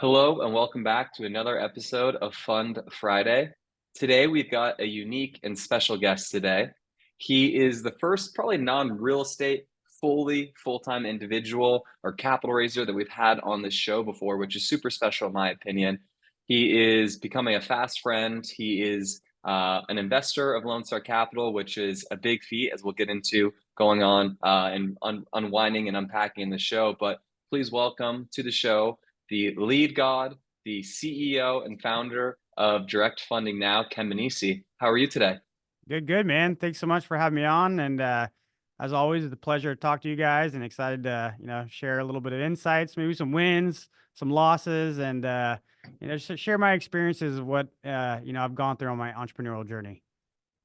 Hello and welcome back to another episode of Fund Friday. Today we've got a unique and special guest today. He is the first, probably non-real estate, fully full-time individual or capital raiser that we've had on this show before, which is super special in my opinion. He is becoming a fast friend. He is an investor of Lone Star Capital, which is a big feat, as we'll get into going on and unwinding and unpacking in the show. But please welcome to the show the lead god, the CEO and founder of Direct Funding Now, Ken Manesse. How are you today? Good, man. Thanks so much for having me on. And as always, it's a pleasure to talk to you guys and excited to, share a little bit of insights, maybe some wins, some losses, and, just share my experiences of what, I've gone through on my entrepreneurial journey.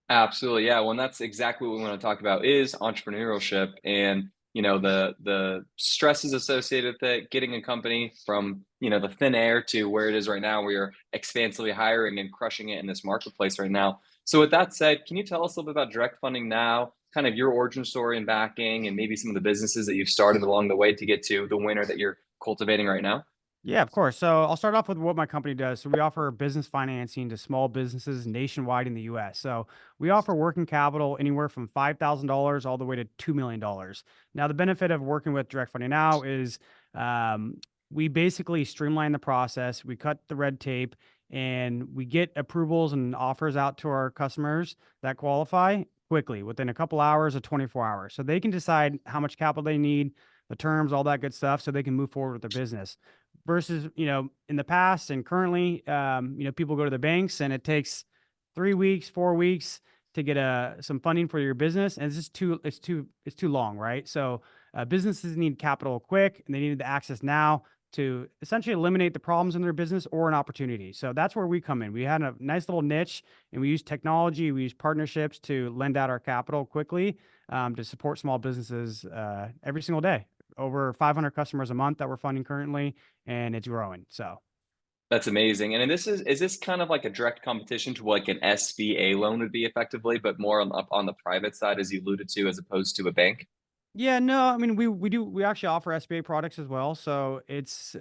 Absolutely, yeah. Well, and that's exactly what we want to talk about is entrepreneurship and the stresses associated with it, getting a company from the thin air to where it is right now. We are expansively hiring and crushing it in this marketplace right now. So, with that said, can you tell us a little bit about direct funding now, kind of your origin story and backing, and maybe some of the businesses that you've started along the way to get to the winner that you're cultivating right now? Yeah, of course. So I'll start off with what my company does. So we offer business financing to small businesses nationwide in the US. So we offer working capital anywhere from $5,000 all the way to $2 million. Now, the benefit of working with Direct Funding Now is um, we basically streamline the process, we cut the red tape, and we get approvals and offers out to our customers that qualify quickly within a couple hours or 24 hours. So they can decide how much capital they need, the terms, all that good stuff, so they can move forward with their business versus in the past and currently people go to the banks and it takes 3 weeks 4 weeks to get some funding for your business, and it's just too long, right? So businesses need capital quick and they need the access now to essentially eliminate the problems in their business or an opportunity. So that's where we come in. We had a nice little niche, and we use technology, we use partnerships to lend out our capital quickly, to support small businesses every single day. Over 500 customers a month that we're funding currently, and it's growing. So That's amazing. And is this kind of like a direct competition to like an SBA loan would be effectively, but more up on the private side, as you alluded to, as opposed to a bank? yeah, no, I mean we actually offer SBA products as well. So it's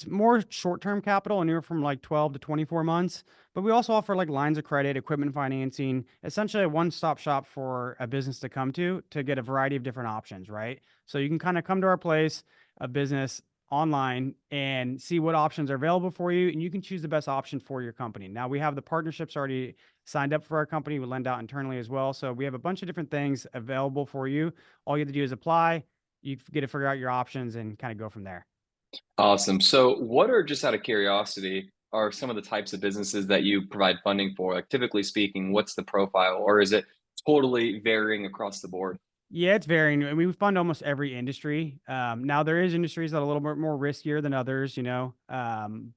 more short term capital, anywhere from like 12 to 24 months. But we also offer like lines of credit, equipment financing, essentially a one stop shop for a business to come to get a variety of different options, right? So you can kind of come to our place, a business online, and see what options are available for you, and you can choose the best option for your company. Now we have the partnerships already signed up for our company. We lend out internally as well. So we have a bunch of different things available for you. All you have to do is apply. You get to figure out your options and kind of go from there. Awesome. So, what are just out of curiosity are some of the types of businesses that you provide funding for? Like, typically speaking, what's the profile, or is it totally varying across the board? Yeah, it's varying. I mean, we fund almost every industry. Now there is industries that are a little bit more riskier than others,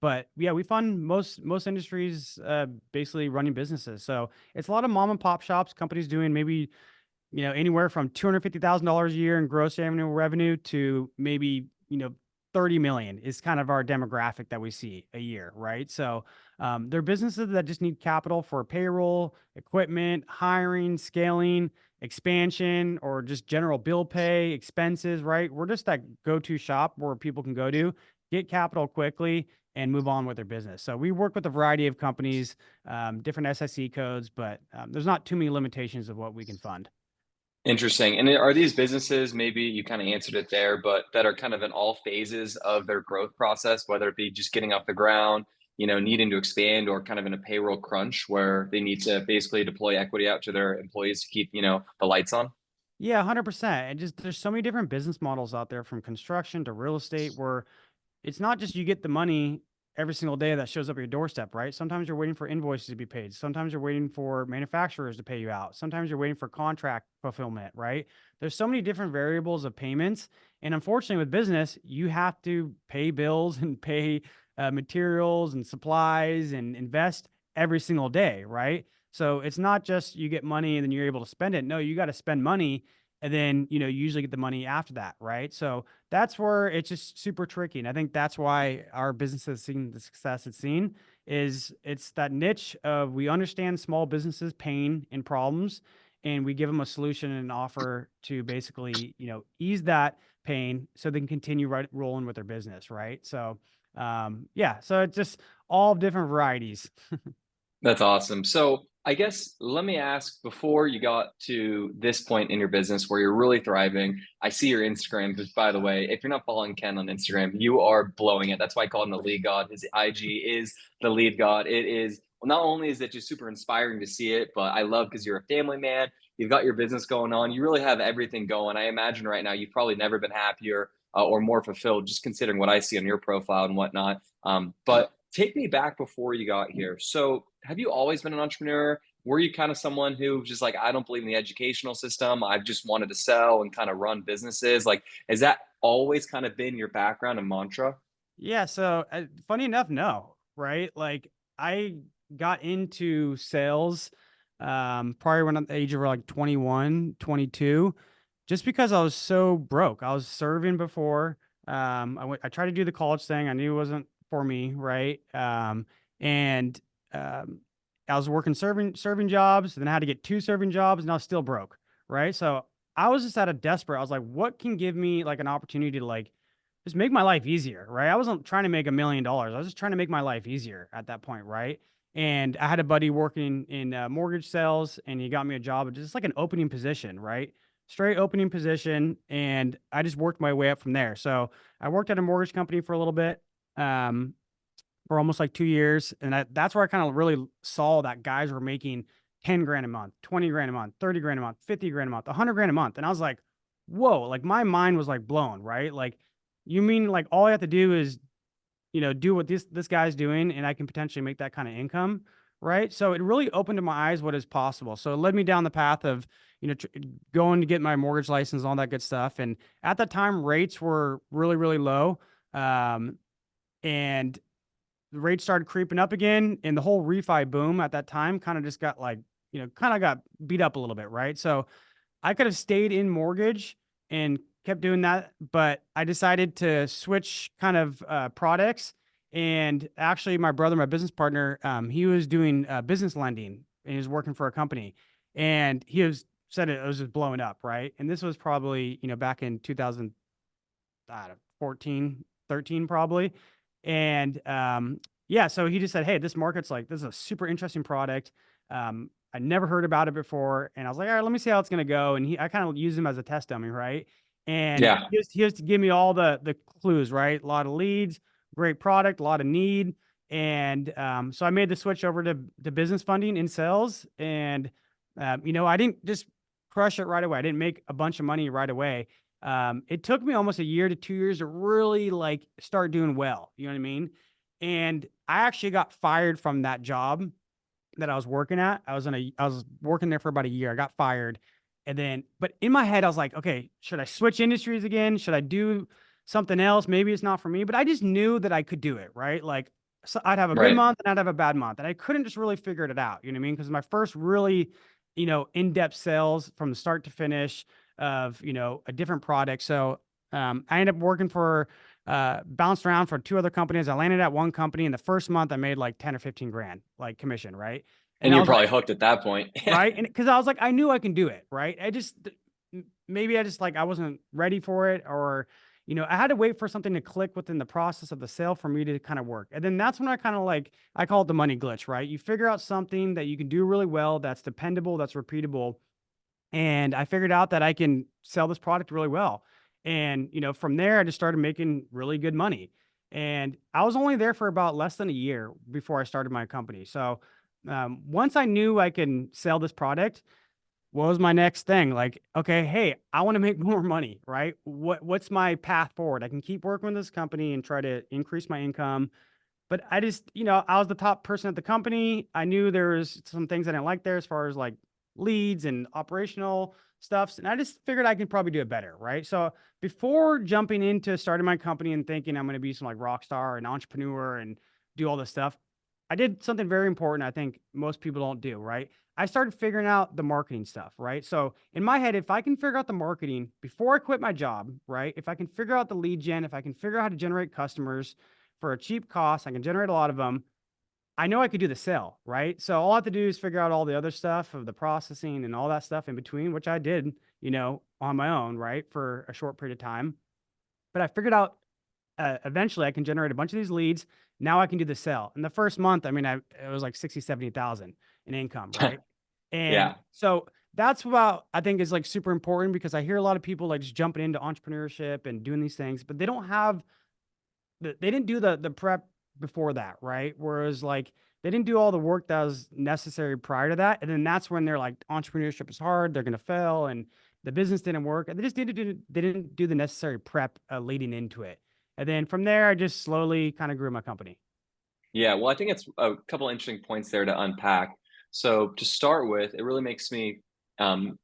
but yeah, we fund most industries, basically running businesses. So it's a lot of mom and pop shops, companies doing maybe anywhere from $250,000 a year in gross annual revenue to maybe, 30 million is kind of our demographic that we see a year, right? So they're businesses that just need capital for payroll, equipment, hiring, scaling, expansion, or just general bill pay, expenses, right? We're just that go-to shop where people can go to get capital quickly and move on with their business. So we work with a variety of companies, different SIC codes, but there's not too many limitations of what we can fund. Interesting. And are these businesses, maybe you kind of answered it there, but that are kind of in all phases of their growth process, whether it be just getting off the ground, needing to expand, or kind of in a payroll crunch where they need to basically deploy equity out to their employees to keep, the lights on? Yeah, 100%. And just there's so many different business models out there from construction to real estate where it's not just you get the money every single day that shows up at your doorstep, right? Sometimes you're waiting for invoices to be paid. Sometimes you're waiting for manufacturers to pay you out. Sometimes you're waiting for contract fulfillment, right? There's so many different variables of payments. And unfortunately, with business, you have to pay bills and pay materials and supplies and invest every single day, right? So it's not just you get money and then you're able to spend it. No, you got to spend money and then, you usually get the money after that, right? So that's where it's just super tricky. And I think that's why our business has seen the success it's seen is it's that niche of we understand small businesses' pain and problems, and we give them a solution and an offer to basically, ease that pain so they can continue rolling with their business, right? So Yeah, so it's just all different varieties. That's awesome. So, I guess let me ask before you got to this point in your business where you're really thriving. I see your Instagram, because by the way, if you're not following Ken on Instagram, you are blowing it. That's why I call him the lead god. His IG is the lead god. It is, well, not only is it just super inspiring to see it, but I love because you're a family man. You've got your business going on. You really have everything going. I imagine right now you've probably never been happier or more fulfilled, just considering what I see on your profile and whatnot. But take me back before you got here. So, have you always been an entrepreneur? Were you kind of someone who just like, I don't believe in the educational system. I've just wanted to sell and kind of run businesses. Like, has that always kind of been your background and mantra? Yeah, so funny enough, no, right? Like I got into sales probably when I'm the age of like 21, 22, just because I was so broke. I was serving before. I tried to do the college thing. I knew it wasn't for me, right? And um, I was working serving jobs, then I had to get two serving jobs, and I was still broke, right? So I was just at a desperate. I was like, what can give me like an opportunity to like just make my life easier, right? I wasn't trying to make $1 million. I was just trying to make my life easier at that point, right? And I had a buddy working in mortgage sales, and he got me a job, at just like an opening position, right? Straight opening position, and I just worked my way up from there. So I worked at a mortgage company for a little bit, um, for almost like 2 years, and that's where I kind of really saw that guys were making 10 grand a month, 20 grand a month, 30 grand a month, 50 grand a month, 100 grand a month, and I was like, whoa! Like my mind was like blown, right? Like you mean like all I have to do is, do what this guy's doing and I can potentially make that kind of income, right? So it really opened to my eyes what is possible. So it led me down the path of, going to get my mortgage license, all that good stuff. And at that time, rates were really, really low. Um, and the rates started creeping up again, and the whole refi boom at that time kind of just got like, kind of got beat up a little bit, right? So I could have stayed in mortgage and kept doing that, but I decided to switch kind of products. And actually, my brother, my business partner, he was doing business lending and he was working for a company, and he was said it was just blowing up, right? And this was probably back in 2000, I don't know, 14, 13 probably. And yeah, so he just said, hey, this market's like, this is a super interesting product. I never heard about it before. And I was like, all right, let me see how it's going to go. And I kind of used him as a test dummy, right? And Yeah. he has to give me all the clues, right? A lot of leads, great product, a lot of need. And so I made the switch over to business funding in sales. And, I didn't just crush it right away. I didn't make a bunch of money right away. It took me almost a year to 2 years to really like start doing well. You know what I mean? And I actually got fired from that job that I was working at. I was working there for about a year. I got fired. And then, but in my head, I was like, okay, should I switch industries again? Should I do something else? Maybe it's not for me, but I just knew that I could do it. Right. Like, so I'd have a good Right. month and I'd have a bad month. And I couldn't just really figure it out. You know what I mean? Because my first really, in-depth sales from the start to finish of, a different product. So I ended up working for, bounced around for two other companies. I landed at one company. In the first month, I made like 10 or 15 grand, like commission. Right. And And I you're was like, probably hooked at that point. right. And because I was like, I knew I can do it. Right. Maybe I just like, I wasn't ready for it, or, I had to wait for something to click within the process of the sale for me to kind of work. And then that's when I kind of like, I call it the money glitch, right? You figure out something that you can do really well, that's dependable, that's repeatable, and I figured out that I can sell this product really well. And, from there, I just started making really good money. And I was only there for about less than a year before I started my company. So once I knew I can sell this product, what was my next thing? Like, okay, hey, I want to make more money, right? What's my path forward? I can keep working with this company and try to increase my income, but I just, I was the top person at the company. I knew there was some things I didn't like there as far as like leads and operational stuffs. And I just figured I could probably do it better. Right. So before jumping into starting my company and thinking I'm going to be some like rock star and entrepreneur and do all this stuff, I did something very important I think most people don't do. Right. I started figuring out the marketing stuff. Right. So in my head, if I can figure out the marketing before I quit my job, right, if I can figure out the lead gen, if I can figure out how to generate customers for a cheap cost, I can generate a lot of them. I know I could do the sale, right? So all I have to do is figure out all the other stuff of the processing and all that stuff in between, which I did, on my own, right, for a short period of time. But I figured out Eventually I can generate a bunch of these leads. Now I can do the sell. In the first month, I mean, it was like 60, 70,000 in income, right? And Yeah. so that's what I think is like super important, because I hear a lot of people like just jumping into entrepreneurship and doing these things, but they don't have they didn't do the prep before that, right? Whereas like they didn't do all the work that was necessary prior to that, and then that's when they're like, entrepreneurship is hard, they're gonna fail, and the business didn't work, and they didn't do the necessary prep leading into it. And then from there, I just slowly kind of grew my company. Yeah, well, I think it's a couple interesting points there to unpack. So to start with, it really makes me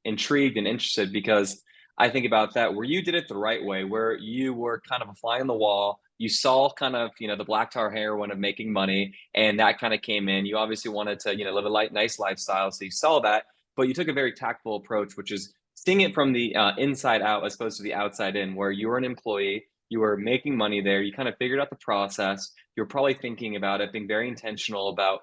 intrigued and interested because I think about that where you did it the right way, where you were kind of a fly on the wall. You saw kind of, the black tar heroin of making money, and that kind of came in. You obviously wanted to, live a nice lifestyle, so you saw that, but you took a very tactful approach, which is seeing it from the inside out as opposed to the outside in, where you were an employee, you were making money there, you kind of figured out the process, you're probably thinking about it, being very intentional about,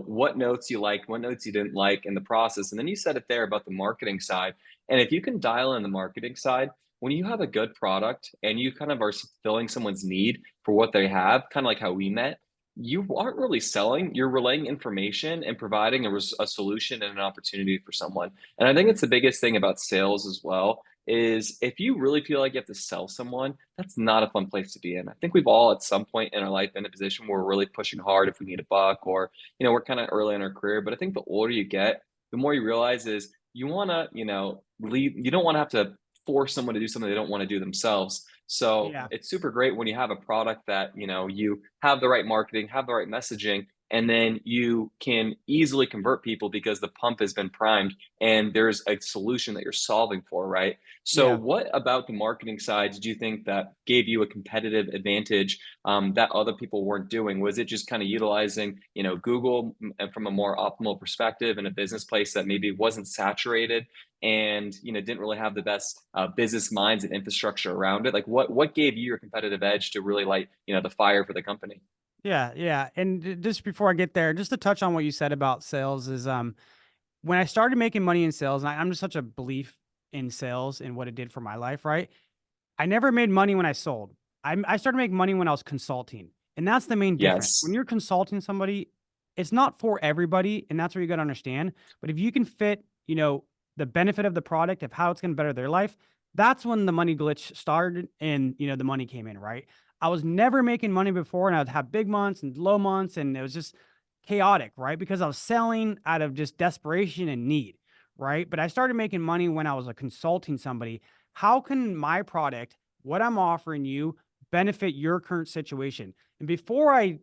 what notes you liked, what notes you didn't like in the process. And then you said it there about the marketing side. And if you can dial in the marketing side, when you have a good product and you kind of are fulfilling someone's need for what they have, kind of like how we met, you aren't really selling, you're relaying information and providing a solution and an opportunity for someone. And I think it's the biggest thing about sales as well is if you really feel like you have to sell someone, that's not a fun place to be in. I think we've all at some point in our life been in a position where we're really pushing hard if we need a buck or, we're kind of early in our career. But I think the older you get, the more you realize is you want to, lead, you don't want to have to force someone to do something they don't want to do themselves. So Yeah. it's super great when you have a product that, you have the right marketing, have the right messaging, and then you can easily convert people because the pump has been primed and there's a solution that you're solving for, right? So, Yeah. what about the marketing side did you think that gave you a competitive advantage that other people weren't doing? Was it just kind of utilizing, Google from a more optimal perspective in a business place that maybe wasn't saturated and didn't really have the best business minds and infrastructure around it? Like, what gave you your competitive edge to really light the fire for the company? Yeah. Yeah. And just before I get there, just to touch on what you said about sales is when I started making money in sales, and I'm just such a belief in sales and what it did for my life, right? I never made money when I sold. I started making money when I was consulting, and that's the main difference. When Yes. you're consulting somebody, it's not for everybody, and that's what you gotta understand. But if you can fit, the benefit of the product of how it's gonna better their life, that's when the money glitch started and, the money came in, right? I was never making money before, and I'd have big months and low months, and it was just chaotic, right? Because I was selling out of just desperation and need, right? But I started making money when I was, consulting somebody. How can my product, what I'm offering you, benefit your current situation? And before I,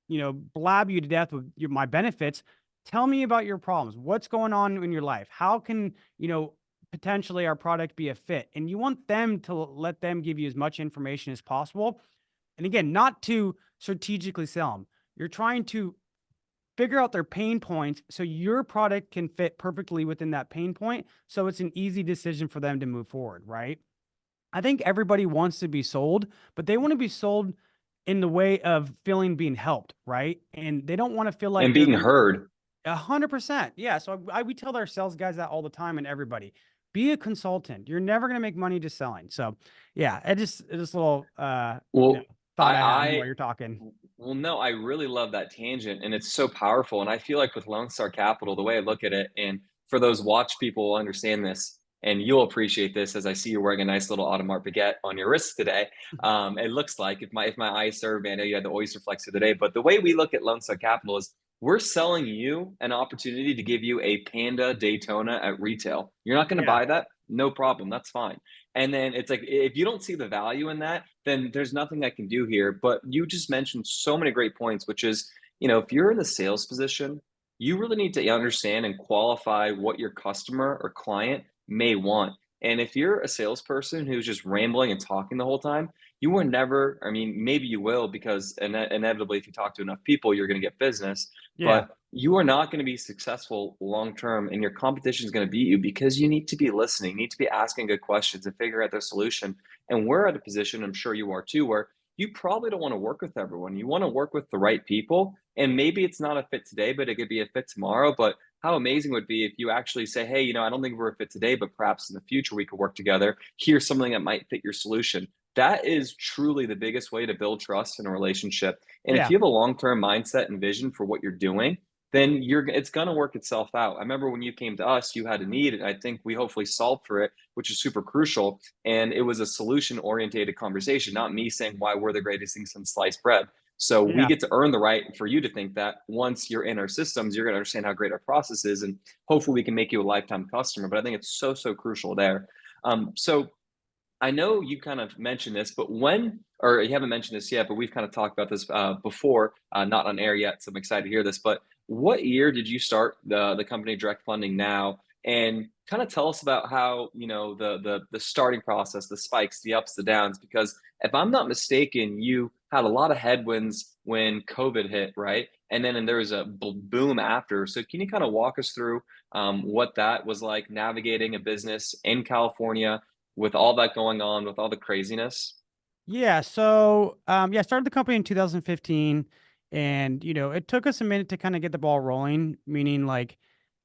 blab you to death with my benefits, tell me about your problems. What's going on in your life? How can, potentially our product be a fit? And you want them to let them give you as much information as possible. And again, not to strategically sell them. You're trying to figure out their pain points so your product can fit perfectly within that pain point. So it's an easy decision for them to move forward, right? I think everybody wants to be sold, but they want to be sold in the way of feeling being helped, right? And they don't want to feel like And they're being being heard. 100%. Yeah. So we tell our sales guys that all the time, and everybody be a consultant. You're never going to make money just selling. So yeah, it just a little, Well, thought I had I while you're talking. well, no, I really love that tangent, and it's so powerful. And I feel like with Lone Star Capital, the way I look at it, and for those watch people will understand this, and you'll appreciate this as I see you wearing a nice little Audemars baguette on your wrist today. It looks like if my eyes serve me, I know you had the oyster flex the other day, but the way we look at Lone Star Capital is we're selling you an opportunity to give you a Panda Daytona at retail. You're not going to Yeah. buy that, no problem, that's fine. And then it's like if you don't see the value in that, then there's nothing I can do here. But you just mentioned so many great points, which is, if you're in the sales position, you really need to understand and qualify what your customer or client may want. And if you're a salesperson who's just rambling and talking the whole time, you will never, I mean, maybe you will because inevitably, if you talk to enough people, you're going to get business. Yeah. But you are not going to be successful long term, and your competition is going to beat you because you need to be listening, you need to be asking good questions and figure out their solution. And we're at a position, I'm sure you are too, where you probably don't want to work with everyone. You want to work with the right people. And maybe it's not a fit today, but it could be a fit tomorrow. But how amazing would it be if you actually say, hey, I don't think we're a fit today, but perhaps in the future we could work together. Here's something that might fit your solution. That is truly the biggest way to build trust in a relationship. And if Yeah. you have a long-term mindset and vision for what you're doing, then it's going to work itself out. I remember when you came to us, you had a need, and I think we hopefully solved for it, which is super crucial. And it was a solution orientated conversation, not me saying why we're the greatest thing since sliced bread. So we Yeah. get to earn the right for you to think that once you're in our systems, you're going to understand how great our process is, and hopefully we can make you a lifetime customer. But I think it's so, so crucial there. So I know you kind of mentioned this, but or you haven't mentioned this yet, but we've kind of talked about this before, not on air yet. So I'm excited to hear this. But what year did you start the company Direct Funding now? And kind of tell us about how, the starting process, the spikes, the ups, the downs, because if I'm not mistaken, you had a lot of headwinds when COVID hit, right? And then there was a boom after. So can you kind of walk us through what that was like navigating a business in California with all that going on, with all the craziness? Yeah. So, I started the company in 2015, and it took us a minute to kind of get the ball rolling. Meaning, like,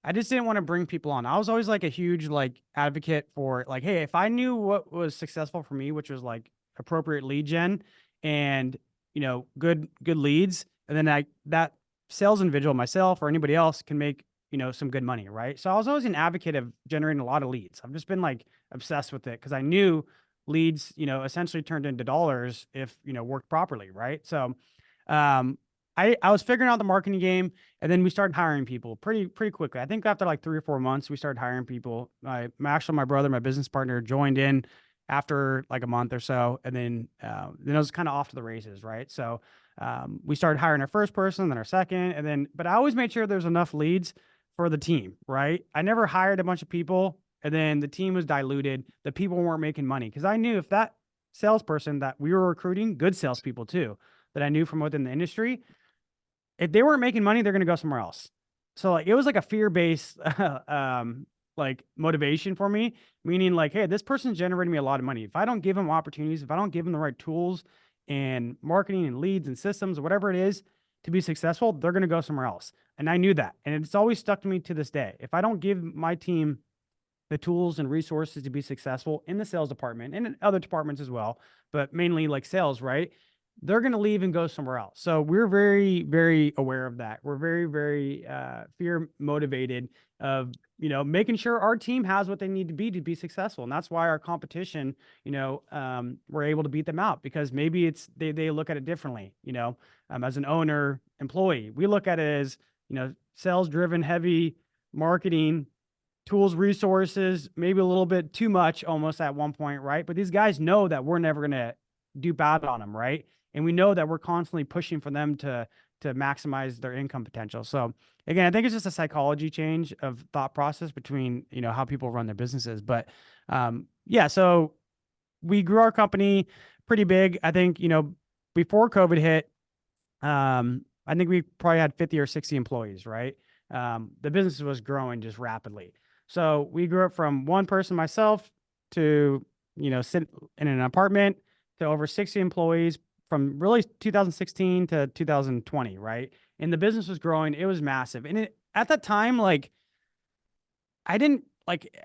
I just didn't want to bring people on. I was always like a huge like advocate for like, hey, if I knew what was successful for me, which was like appropriate lead gen and good leads, and then that sales individual, myself or anybody else, can make some good money, right? So I was always an advocate of generating a lot of leads. I've just been like obsessed with it because I knew leads, essentially turned into dollars if, worked properly. Right. So, um, I was figuring out the marketing game, and then we started hiring people pretty quickly. I think after like 3 or 4 months, we started hiring people. My brother, my business partner, joined in after like a month or so. And then it was kind of off to the races. Right. So, we started hiring our first person, then our second, but I always made sure there's enough leads for the team. Right. I never hired a bunch of people and then the team was diluted. The people weren't making money because I knew if that salesperson that we were recruiting, good salespeople too, that I knew from within the industry, if they weren't making money, they're going to go somewhere else. So like it was like a fear based like motivation for me, meaning like, hey, this person's generating me a lot of money. If I don't give them opportunities, if I don't give them the right tools and marketing and leads and systems, whatever it is to be successful, they're going to go somewhere else. And I knew that. And it's always stuck to me to this day. If I don't give my team the tools and resources to be successful in the sales department and in other departments as well, but mainly like sales, right? They're going to leave and go somewhere else. So we're very, very aware of that. We're very, very fear motivated of, making sure our team has what they need to be successful. And that's why our competition, we're able to beat them out because maybe they look at it differently, as an owner employee, we look at it as, sales driven, heavy marketing, tools, resources, maybe a little bit too much almost at one point, right? But these guys know that we're never going to do bad on them, right? And we know that we're constantly pushing for them to maximize their income potential. So again, I think it's just a psychology change of thought process between, how people run their businesses. But yeah, so we grew our company pretty big. I think, before COVID hit, I think we probably had 50 or 60 employees, right? The business was growing just rapidly. So we grew up from one person, myself, to, sit in an apartment to over 60 employees from really 2016 to 2020, right? And the business was growing. It was massive. And at that time, like, I didn't like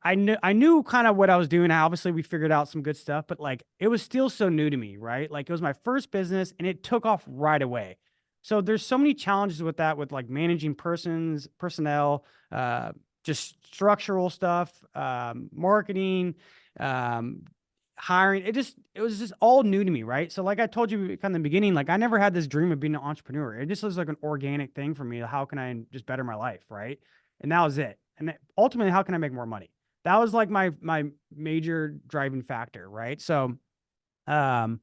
I knew kind of what I was doing. Obviously, we figured out some good stuff, but like it was still so new to me, right? Like it was my first business and it took off right away. So there's so many challenges with that, with like managing personnel, just structural stuff, marketing, um, hiring. It was just all new to me, right? So like I told you kind of in the beginning, like I never had this dream of being an entrepreneur. It just was like an organic thing for me. How can I just better my life, right? And that was it. And ultimately, how can I make more money? That was like my major driving factor, right? Um,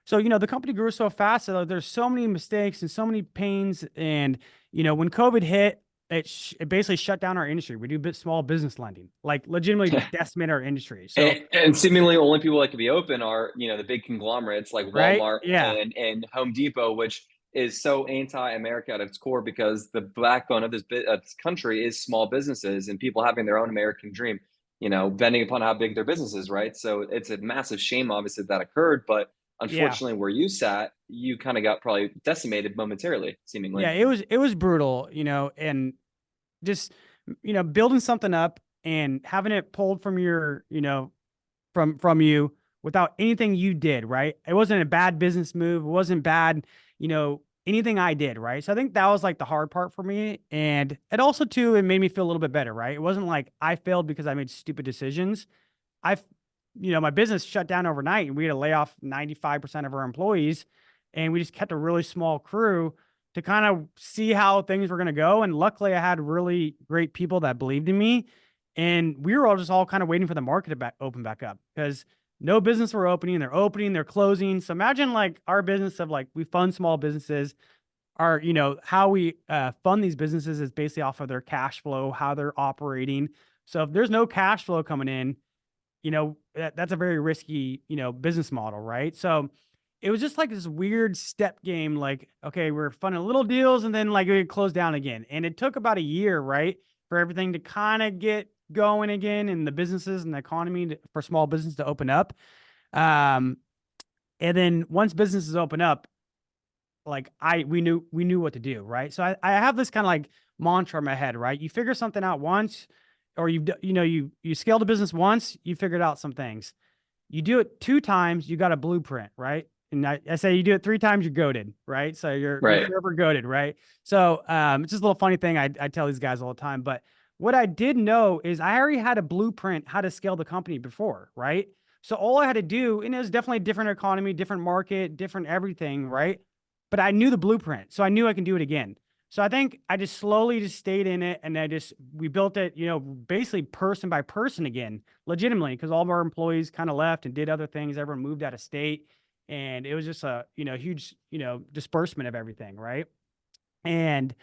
the company grew so fast that there's so many mistakes and so many pains. And when COVID hit, it basically shut down our industry. We do small business lending, like legitimately decimate our industry. So And seemingly only people that can be open are, the big conglomerates like right, Walmart yeah, and Home Depot, which is so anti-America at its core because the backbone of this country is small businesses and people having their own American dream, depending upon how big their business is, right? So it's a massive shame, obviously, that occurred, but yeah. unfortunately, where you sat, you kind of got probably decimated momentarily, seemingly. Yeah, it was brutal, and just, building something up and having it pulled from your, from you without anything you did, right? It wasn't a bad business move. It wasn't bad, anything I did, right? So I think that was like the hard part for me. And it also too, it made me feel a little bit better, right? It wasn't like I failed because I made stupid decisions. I've, my business shut down overnight and we had to lay off 95% of our employees. And we just kept a really small crew to kind of see how things were going to go. And luckily, I had really great people that believed in me. And we were all just all kind of waiting for the market to open back up because no business were opening, they're closing. So imagine like our business of like we fund small businesses. Our, how we fund these businesses is basically off of their cash flow, how they're operating. So if there's no cash flow coming in, that's a very risky, business model, right? So it was just like this weird step game, like, okay, we're funding little deals and then like we close down again. And it took about a year, right, for everything to kind of get going again and the businesses and the economy for small business to open up. Um, and then once businesses open up, like we knew what to do, right? So I have this kind of like mantra in my head, right? You figure something out once, or you scaled a business once, you figured out some things. You do it 2 times, you got a blueprint, right? And I say you do it 3 times, you're goated, right? So you're Right. forever goated, right? So it's just a little funny thing I tell these guys all the time. But what I did know is I already had a blueprint how to scale the company before, right? So all I had to do, and it was definitely a different economy, different market, different everything, right? But I knew the blueprint, so I knew I can do it again. So I think I just slowly just stayed in it, and we built it, basically person by person again, legitimately, because all of our employees kind of left and did other things. Everyone moved out of state, and it was just a huge disbursement of everything, right? And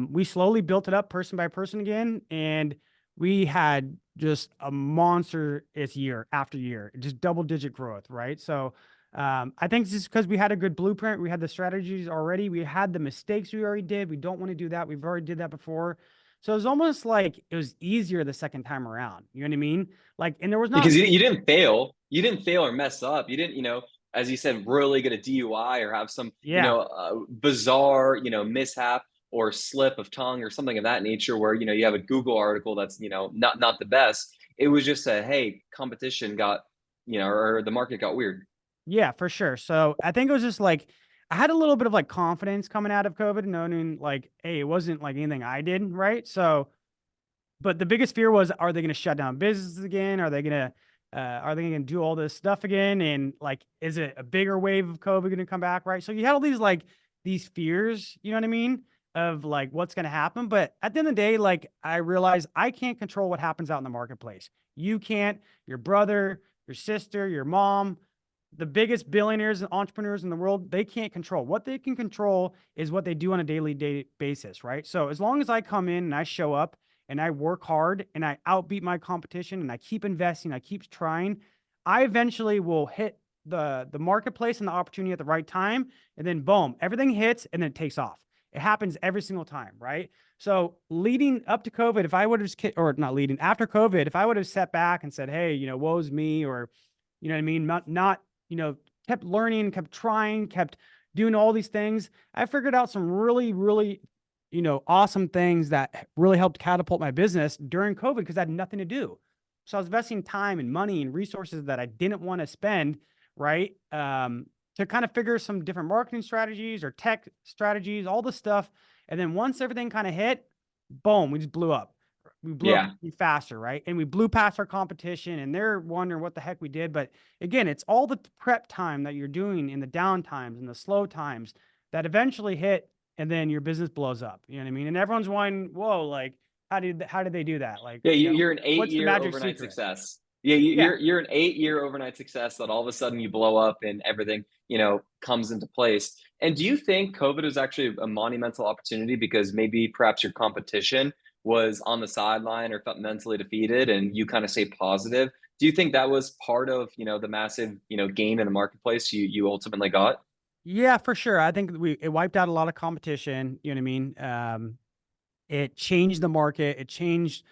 we slowly built it up person by person again, and we had just a monster this year after year, just double digit growth, right? So I think it's just because we had a good blueprint, we had the strategies already, we had the mistakes we already did. We don't want to do that. We've already did that before. So it was almost like it was easier the second time around. You know what I mean? Like, and there was not, Because you didn't fail. You didn't fail or mess up. You didn't, as you said, really get a DUI or have some, yeah. bizarre, mishap or slip of tongue or something of that nature where, you have a Google article that's, not the best. It was just a, hey, competition got, or the market got weird. Yeah, for sure. So I think it was just like I had a little bit of like confidence coming out of COVID, knowing like, hey, it wasn't like anything I did, right? So, but the biggest fear was, are they going to shut down businesses again? Are they going to do all this stuff again? And like, is it a bigger wave of COVID going to come back, right? So you had all these fears, you know what I mean, of like what's going to happen. But at the end of the day, like I realized I can't control what happens out in the marketplace. You can't. Your brother, your sister, your mom, the biggest billionaires and entrepreneurs in the world, they can't control. What they can control is what they do on a daily day basis, right? So as long as I come in and I show up and I work hard and I outbeat my competition and I keep investing, I keep trying, I eventually will hit the marketplace and the opportunity at the right time. And then boom, everything hits and then it takes off. It happens every single time, right? So leading up to COVID, if I would have just, or not leading after COVID, if I would have sat back and said, hey, woe's me, or you know what I mean, not kept learning, kept trying, kept doing all these things, I figured out some really, really, awesome things that really helped catapult my business during COVID because I had nothing to do. So I was investing time and money and resources that I didn't want to spend, right? To kind of figure some different marketing strategies or tech strategies, all this stuff. And then once everything kind of hit, boom, we just blew up. We blew up Yeah. faster, right? And we blew past our competition and they're wondering what the heck we did. But again, it's all the prep time that you're doing in the down times and the slow times that eventually hit, and then your business blows up. You know what I mean? And everyone's wondering, whoa, like, how did they do that? Like, Yeah, you're an eight what's the year magic overnight secret? success. Yeah, Yeah. you're an 8 year overnight success that all of a sudden you blow up and everything, comes into place. And do you think COVID is actually a monumental opportunity because maybe perhaps your competition was on the sideline or felt mentally defeated and you kind of stay positive? Do you think that was part of, the massive, gain in the marketplace you ultimately got? Yeah, for sure. I think it wiped out a lot of competition. You know what I mean? It changed the market. It changed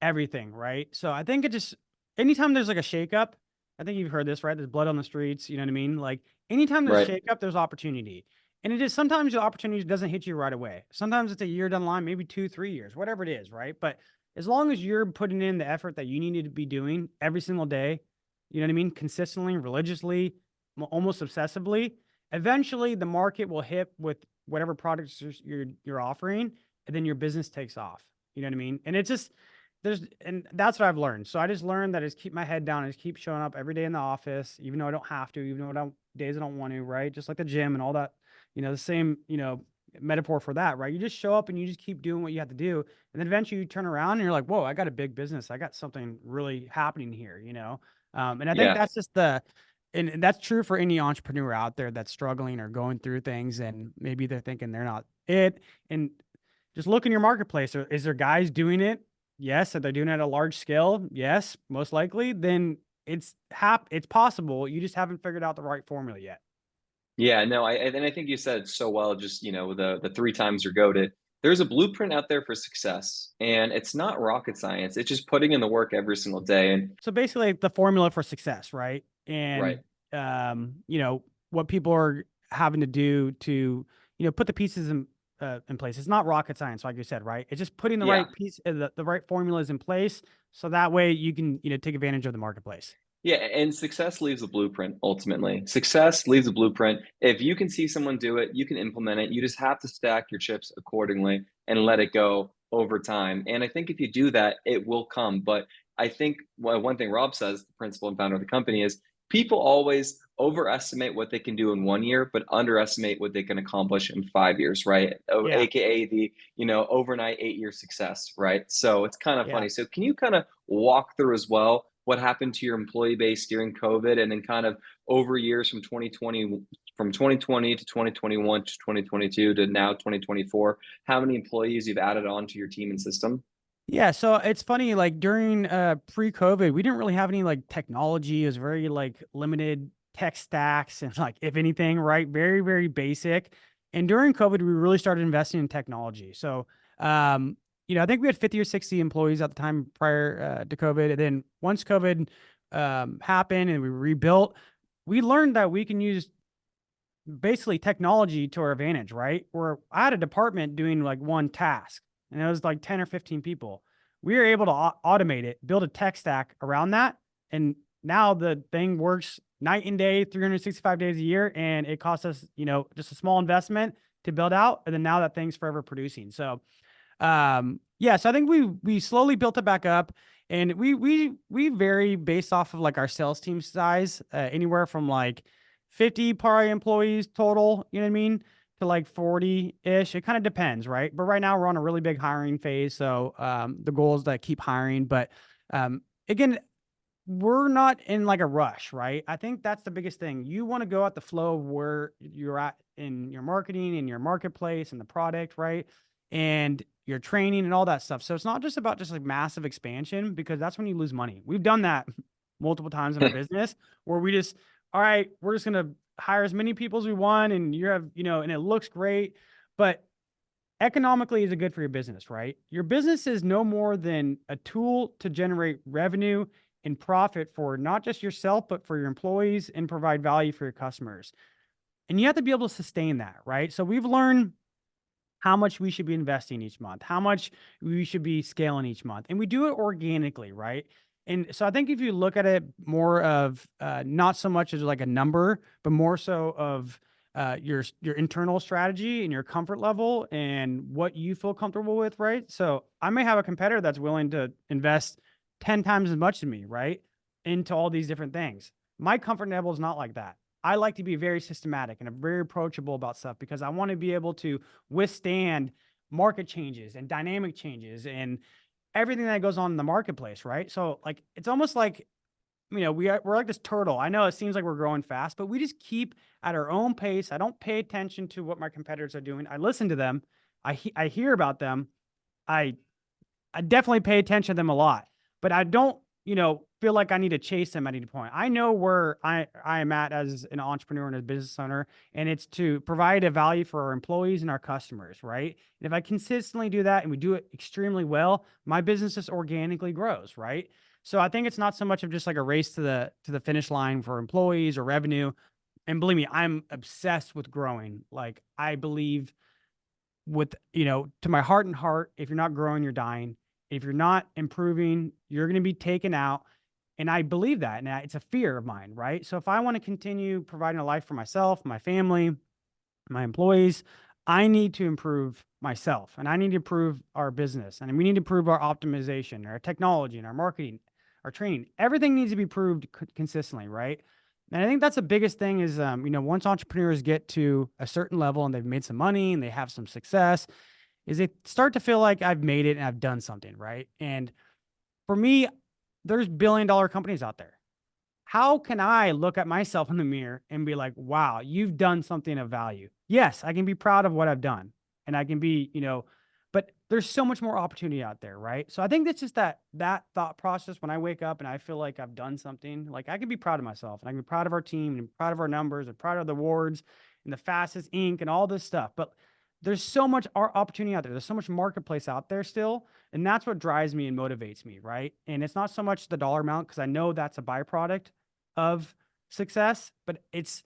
everything, right? So I think it just anytime there's like a shakeup, I think you've heard this, right? There's blood on the streets, you know what I mean? Like anytime there's Right. shakeup, there's opportunity. And it is sometimes the opportunity doesn't hit you right away. Sometimes it's a year down the line, maybe 2, 3 years, whatever it is, right? But as long as you're putting in the effort that you need to be doing every single day, you know what I mean? Consistently, religiously, almost obsessively, eventually the market will hit with whatever products you're offering, and then your business takes off. You know what I mean? And it's just and that's what I've learned. So I just learned that I just keep my head down and just keep showing up every day in the office, even though I don't have to, even though I don't days I don't want to, right? Just like the gym and all that, the same, metaphor for that, right? You just show up and you just keep doing what you have to do. And then eventually you turn around and you're like, whoa, I got a big business. I got something really happening here. And I think Yeah. that's just and that's true for any entrepreneur out there that's struggling or going through things. And maybe they're thinking they're not it. And just look in your marketplace. Is there guys doing it? Yes. Are they doing it at a large scale? Yes, most likely. Then it's possible. You just haven't figured out the right formula yet. Yeah, no, and I think you said it so well, just, the three times you're goated. There's a blueprint out there for success, and it's not rocket science. It's just putting in the work every single day. And So basically the formula for success, right? right. And what people are having to do to, put the pieces in place. It's not rocket science, like you said, right? It's just putting the Yeah. right piece, the right formulas in place, so that way you can, take advantage of the marketplace. Yeah, and success leaves a blueprint ultimately. Success leaves a blueprint. If you can see someone do it, you can implement it. You just have to stack your chips accordingly and let it go over time. And I think if you do that, it will come. But I think one thing Rob says, the principal and founder of the company, is people always overestimate what they can do in 1 year, but underestimate what they can accomplish in 5 years, right? Yeah. AKA the, overnight 8 year success, right? So it's kind of Yeah. funny. So can you kind of walk through as well what happened to your employee base during COVID, and then kind of over years from 2020 to 2021 to 2022 to now 2024, how many employees you've added on to your team and system? Yeah, so it's funny, like during pre-COVID, we didn't really have any like technology. It was very like limited tech stacks and like if anything, right? Very, very basic. And during COVID, we really started investing in technology. So I think we had 50 or 60 employees at the time prior to COVID. And then once COVID happened and we rebuilt, we learned that we can use basically technology to our advantage, right? Where I had a department doing like one task and it was like 10 or 15 people. We were able to automate it, build a tech stack around that. And now the thing works night and day, 365 days a year. And it costs us, just a small investment to build out. And then now that thing's forever producing. So yeah, so I think we slowly built it back up, and we vary based off of like our sales team size, anywhere from like 50 probably employees total, you know what I mean, to like 40-ish. It kind of depends, right? But right now we're on a really big hiring phase, so the goal is to keep hiring. But again, we're not in like a rush, right? I think that's the biggest thing. You want to go at the flow of where you're at in your marketing and your marketplace and the product, right? And your training and all that stuff. So it's not just about just like massive expansion, because that's when you lose money. We've done that multiple times in our business where we just, all right, we're just going to hire as many people as we want, and you have, and it looks great, but economically, is it good for your business, right? Your business is no more than a tool to generate revenue and profit for not just yourself, but for your employees, and provide value for your customers. And you have to be able to sustain that, right? So we've learned how much we should be investing each month, how much we should be scaling each month. And we do it organically, right? And so I think if you look at it more of not so much as like a number, but more so of your internal strategy and your comfort level and what you feel comfortable with, right? So I may have a competitor that's willing to invest 10 times as much as me, right? Into all these different things. My comfort level is not like that. I like to be very systematic and very approachable about stuff, because I want to be able to withstand market changes and dynamic changes and everything that goes on in the marketplace, right? So like it's almost like, we're like this turtle. I know it seems like we're growing fast, but we just keep at our own pace. I don't pay attention to what my competitors are doing. I listen to them. I hear about them. I I definitely pay attention to them a lot, but I don't, feel like I need to chase them at any point. I know where I am at as an entrepreneur and a business owner, and it's to provide a value for our employees and our customers, right? And if I consistently do that and we do it extremely well, my business just organically grows, right? So I think it's not so much of just like a race to the finish line for employees or revenue. And believe me, I'm obsessed with growing. Like I believe with, to my heart and heart, if you're not growing, you're dying. If you're not improving, you're going to be taken out. And I believe that. And it's a fear of mine, right? So if I want to continue providing a life for myself, my family, my employees, I need to improve myself and I need to improve our business and we need to improve our optimization, our technology and our marketing, our training. Everything needs to be proved consistently, right? And I think that's the biggest thing is, once entrepreneurs get to a certain level and they've made some money and they have some success, is they start to feel like I've made it and I've done something, right? And for me, there's billion-dollar companies out there. How can I look at myself in the mirror and be like, wow, you've done something of value? Yes, I can be proud of what I've done and I can be, but there's so much more opportunity out there, right? So I think that's just that thought process when I wake up and I feel like I've done something, like I can be proud of myself and I can be proud of our team and proud of our numbers and proud of the awards and the fastest ink and all this stuff. But there's so much opportunity out there. There's so much marketplace out there still. And that's what drives me and motivates me, right? And it's not so much the dollar amount because I know that's a byproduct of success, but it's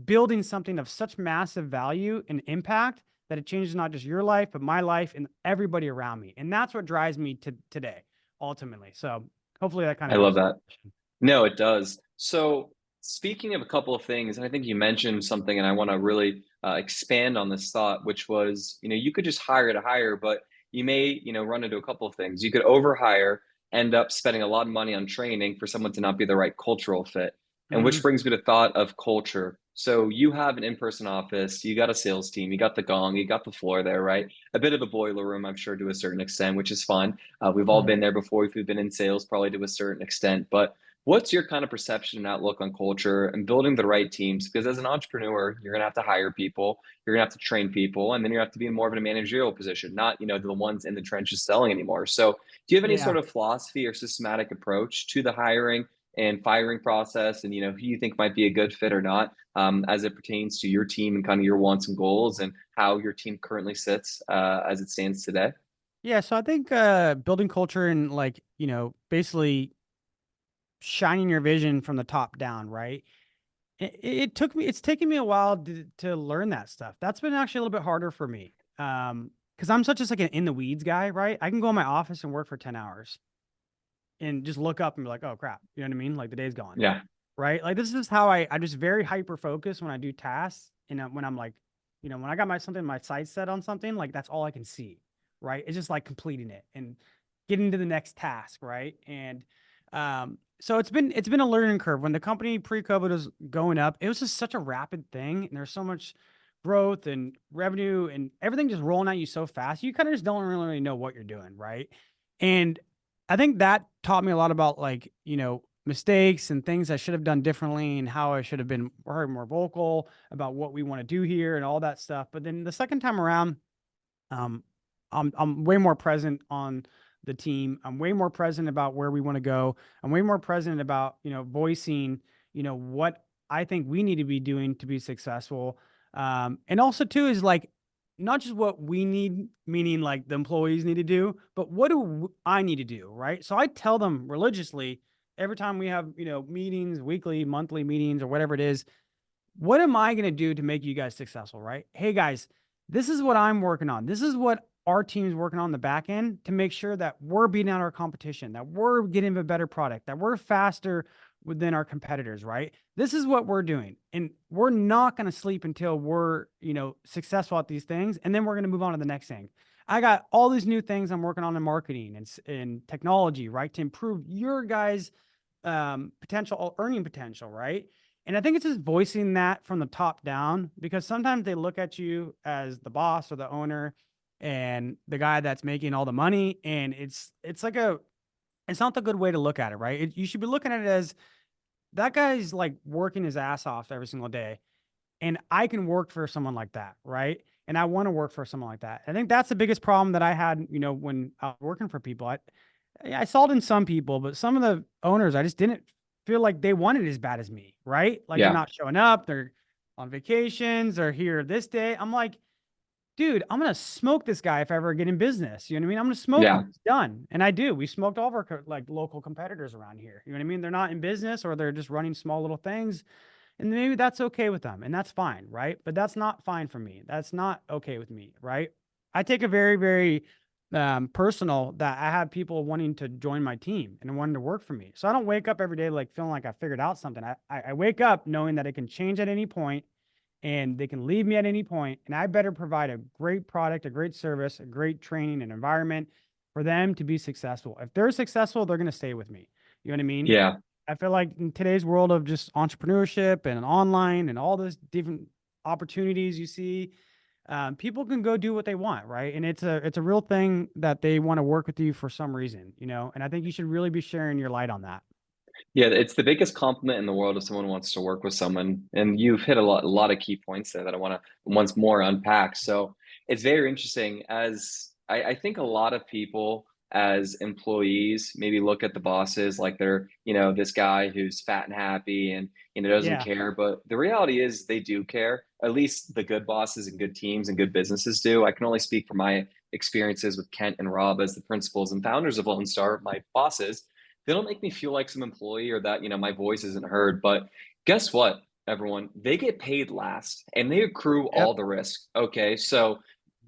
building something of such massive value and impact that it changes not just your life, but my life and everybody around me. And that's what drives me to today, ultimately. So hopefully that kind I of love answers that. the question. No, it does. So, speaking of a couple of things, and I think you mentioned something, and I want to really expand on this thought, which was, you could just hire to hire, but you may, run into a couple of things. You could overhire, end up spending a lot of money on training for someone to not be the right cultural fit. And which Hmm. brings me to thought of culture. So you have an in-person office, you got a sales team, you got the gong, you got the floor there, right? A bit of a boiler room, I'm sure, to a certain extent, which is fun. We've all Hmm. been there before if we've been in sales, probably to a certain extent. But what's your kind of perception and outlook on culture and building the right teams? Because as an entrepreneur, you're going to have to hire people, you're going to have to train people, and then you have to be more of a managerial position, not, the ones in the trenches selling anymore. So, do you have any Yeah. sort of philosophy or systematic approach to the hiring and firing process, and who you think might be a good fit or not, as it pertains to your team and kind of your wants and goals, and how your team currently sits as it stands today? Yeah. So I think building culture and like, basically shining your vision from the top down, right? It's taken me a while to learn that stuff. That's been actually a little bit harder for me. Because I'm such just like an in the weeds guy, right? I can go in my office and work for 10 hours and just look up and be like, oh crap. You know what I mean? Like the day's gone. Yeah, Right? Like this is how I just very hyper focus when I do tasks. And when I'm like, when I got my sights set on something, like that's all I can see. Right. It's just like completing it and getting to the next task. Right. And so it's been a learning curve. When the company pre-COVID was going up, it was just such a rapid thing. And there's so much growth and revenue and everything just rolling at you so fast. You kind of just don't really know what you're doing. Right. And I think that taught me a lot about like, mistakes and things I should have done differently and how I should have been more vocal about what we want to do here and all that stuff. But then the second time around, um, I'm way more present on the team. I'm way more present about where we want to go. I'm way more present about, voicing, what I think we need to be doing to be successful. And also too is like not just what we need, meaning like the employees need to do, but what do I need to do, right? So I tell them religiously every time we have, meetings, weekly, monthly meetings, or whatever it is, what am I going to do to make you guys successful, right? Hey guys, this is what I'm working on. This is what our team's working on the back end to make sure that we're beating out our competition, that we're getting a better product, that we're faster within our competitors, right? This is what we're doing. And we're not going to sleep until we're, successful at these things. And then we're going to move on to the next thing. I got all these new things I'm working on in marketing and in technology, right? To improve your guys' potential earning potential, right? And I think it's just voicing that from the top down because sometimes they look at you as the boss or the owner and the guy that's making all the money. And it's like it's not the good way to look at it, right? You should be looking at it as that guy's like working his ass off every single day. And I can work for someone like that, right? And I want to work for someone like that. I think that's the biggest problem that I had, when I was working for people. I saw it in some people, but some of the owners, I just didn't feel like they wanted it as bad as me, right? Like they're yeah, not showing up, they're on vacations, they're here this day. I'm like, dude, I'm gonna smoke this guy if I ever get in business. You know what I mean? I'm gonna smoke him. yeah. It's done. And I do. We smoked all of our like local competitors around here. You know what I mean? They're not in business or they're just running small little things. And maybe that's okay with them, and that's fine, right? But that's not fine for me. That's not okay with me, right? I take a very, very personal that I have people wanting to join my team and wanting to work for me. So I don't wake up every day like feeling like I figured out something. I wake up knowing that it can change at any point and they can leave me at any point, and I better provide a great product, a great service, a great training and environment for them to be successful. If they're successful, they're going to stay with me. You know what I mean? Yeah. I feel like in today's world of just entrepreneurship and online and all those different opportunities you see, people can go do what they want, right? And it's a real thing that they want to work with you for some reason, you know. And I think you should really be sharing your light on that. Yeah, it's the biggest compliment in the world if someone wants to work with someone. And you've hit a lot of key points there that I want to once more unpack. So it's very interesting as I think a lot of people as employees maybe look at the bosses like they're, this guy who's fat and happy and doesn't Yeah, care. But the reality is they do care. At least the good bosses and good teams and good businesses do. I can only speak from my experiences with Kent and Rob as the principals and founders of Lone Star, my bosses. They don't make me feel like some employee or that, my voice isn't heard. But guess what, everyone? They get paid last and they accrue yep, all the risk. Okay. So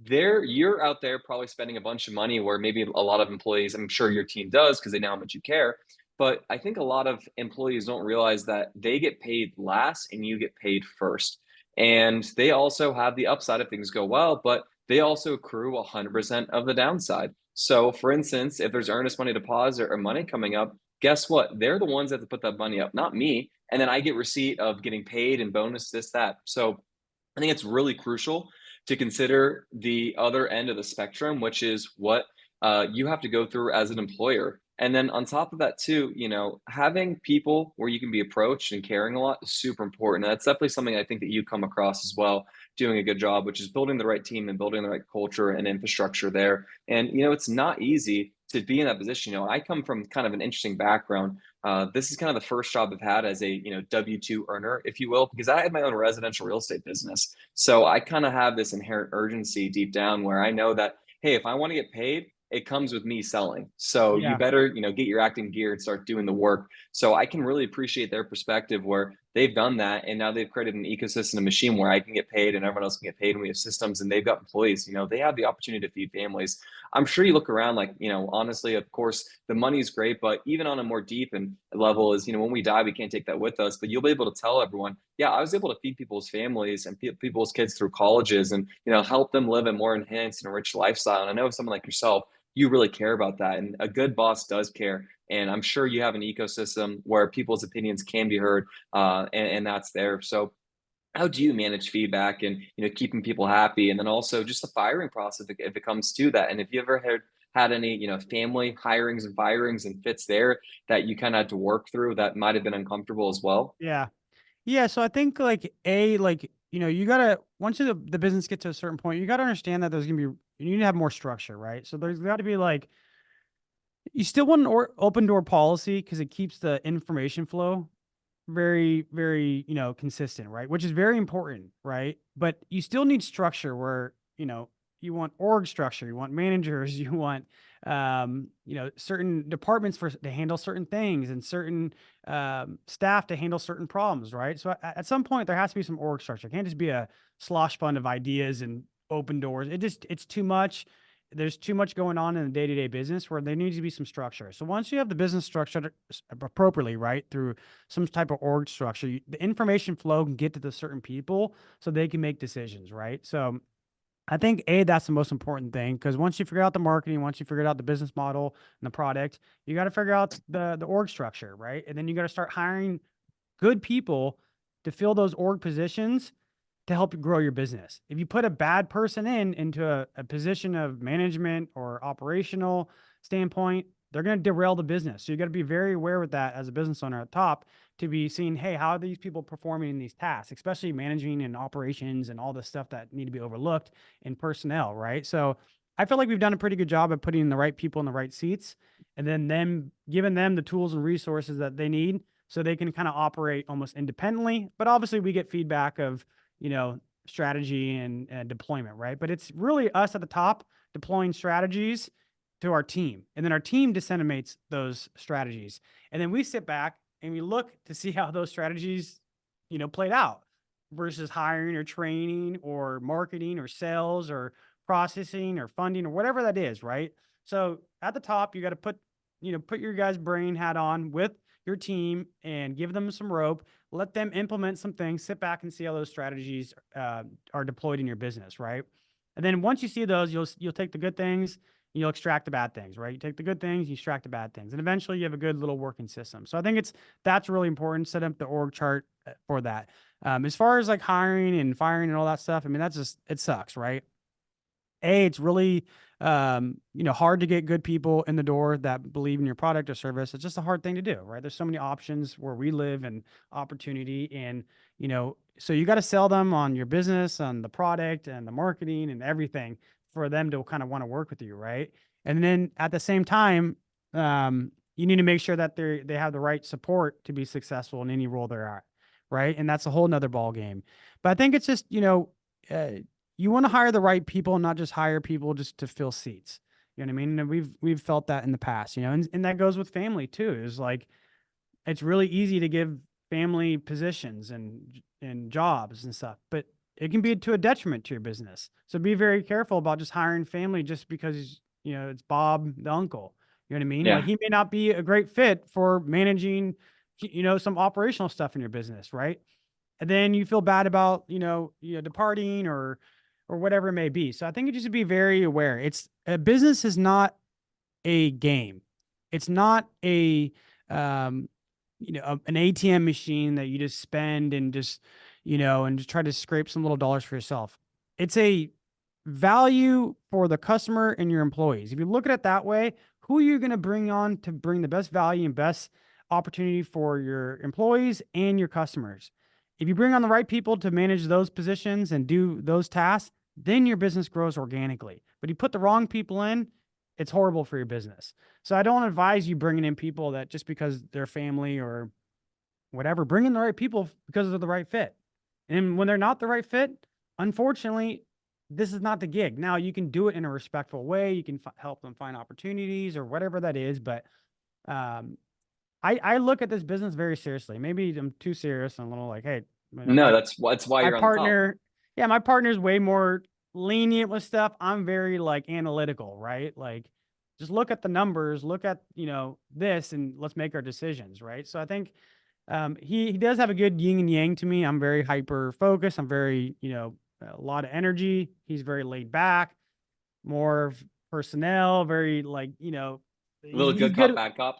you're out there probably spending a bunch of money where maybe a lot of employees, I'm sure your team does because they know how much you care. But I think a lot of employees don't realize that they get paid last and you get paid first. And they also have the upside if things go well, but they also accrue 100% of the downside. So, for instance, if there's earnest money deposit or money coming up, guess what? They're the ones that have to put that money up, not me. And then I get receipt of getting paid and bonus, this, that. So, I think it's really crucial to consider the other end of the spectrum, which is what you have to go through as an employer. And then on top of that, too, having people where you can be approached and caring a lot is super important. And that's definitely something I think that you come across as well, doing a good job, which is building the right team and building the right culture and infrastructure there. And, it's not easy to be in that position. I come from kind of an interesting background. This is kind of the first job I've had as a W-2 earner, if you will, because I had my own residential real estate business. So I kind of have this inherent urgency deep down where I know that, hey, if I want to get paid, it comes with me selling. So you yeah, better, get your acting gear and start doing the work. So I can really appreciate their perspective where they've done that and now they've created an ecosystem, a machine where I can get paid and everyone else can get paid and we have systems and they've got employees. They have the opportunity to feed families. I'm sure you look around like, honestly, of course, the money is great, but even on a more deep and level is, when we die, we can't take that with us. But you'll be able to tell everyone, yeah, I was able to feed people's families and people's kids through colleges and, help them live a more enhanced and rich lifestyle. And I know someone like yourself, you really care about that. And a good boss does care. And I'm sure you have an ecosystem where people's opinions can be heard, and that's there. So how do you manage feedback and keeping people happy, and then also just the firing process if it comes to that? And if you ever had any family hirings and firings and fits there that you kind of had to work through that might have been uncomfortable as well? yeah. Yeah, so I think you gotta once the business gets to a certain point, you gotta understand that there's gonna be you need to have more structure, right? So there's got to be like you still want an open door policy because it keeps the information flow very, very, consistent, right? Which is very important, right? But you still need structure where, you want org structure, you want managers, you want, certain departments to handle certain things and certain staff to handle certain problems, right? So at some point, there has to be some org structure. It can't just be a slosh fund of ideas and open doors. It's too much. There's too much going on in the day-to-day business where there needs to be some structure. So once you have the business structured appropriately, right, through some type of org structure, the information flow can get to the certain people so they can make decisions, right? So I think that's the most important thing because once you figure out the marketing, once you figure out the business model and the product, you got to figure out the org structure, right? And then you got to start hiring good people to fill those org positions to help you grow your business. If you put a bad person into a position of management or operational standpoint, they're going to derail the business. So you got to be very aware with that as a business owner at top to be seeing, hey, how are these people performing in these tasks, especially managing and operations and all the stuff that need to be overlooked in personnel, right? So I feel like we've done a pretty good job of putting the right people in the right seats and then them giving them the tools and resources that they need so they can kind of operate almost independently. But obviously we get feedback of, strategy and deployment, right? But it's really us at the top deploying strategies to our team. And then our team disseminates those strategies. And then we sit back and we look to see how those strategies played out versus hiring or training or marketing or sales or processing or funding or whatever that is, right? So at the top, you got to put your guys' brain hat on with your team and give them some rope, let them implement some things, sit back and see how those strategies are deployed in your business, right? And then once you see those, you'll take the good things, and you'll extract the bad things, right? You take the good things, you extract the bad things, and eventually you have a good little working system. So I think that's really important. Set up the org chart for that. As far as like hiring and firing and all that stuff, I mean, that's just, it sucks, right? It's really, hard to get good people in the door that believe in your product or service. It's just a hard thing to do, right? There's so many options where we live and opportunity. And, so you got to sell them on your business, on the product and the marketing and everything for them to kind of want to work with you, right? And then at the same time, you need to make sure that they have the right support to be successful in any role they're at, right? And that's a whole nother ball game. But I think it's just, uh, you want to hire the right people and not just hire people just to fill seats. You know what I mean? And we've felt that in the past, and that goes with family too. Is like it's really easy to give family positions and jobs and stuff, but it can be to a detriment to your business. So be very careful about just hiring family just because it's Bob the uncle. You know what I mean? Like Yeah. he may not be a great fit for managing, some operational stuff in your business, right? And then you feel bad about departing or whatever it may be. So I think you just be very aware. It's a business is not a game. It's not an ATM machine that you just spend and just try to scrape some little dollars for yourself. It's a value for the customer and your employees. If you look at it that way, who are you going to bring on to bring the best value and best opportunity for your employees and your customers? If you bring on the right people to manage those positions and do those tasks, then your business grows organically. But you put the wrong people in, it's horrible for your business. So I don't advise you bringing in people that just because they're family or whatever, bring in the right people because they're the right fit. And when they're not the right fit, unfortunately, this is not the gig. Now you can do it in a respectful way. You can help them find opportunities or whatever that is. But um, I look at this business very seriously. Maybe I'm too serious and a little like, hey, No, that's why my you're on the top. partner, yeah, my partner's way more lenient with stuff. I'm very like analytical, right? Like just look at the numbers, look at, this and let's make our decisions, right? So I think he does have a good yin and yang to me. I'm very hyper focused. I'm very, a lot of energy. He's very laid back, more personnel, very like, A little he's good cop, good. bad cop.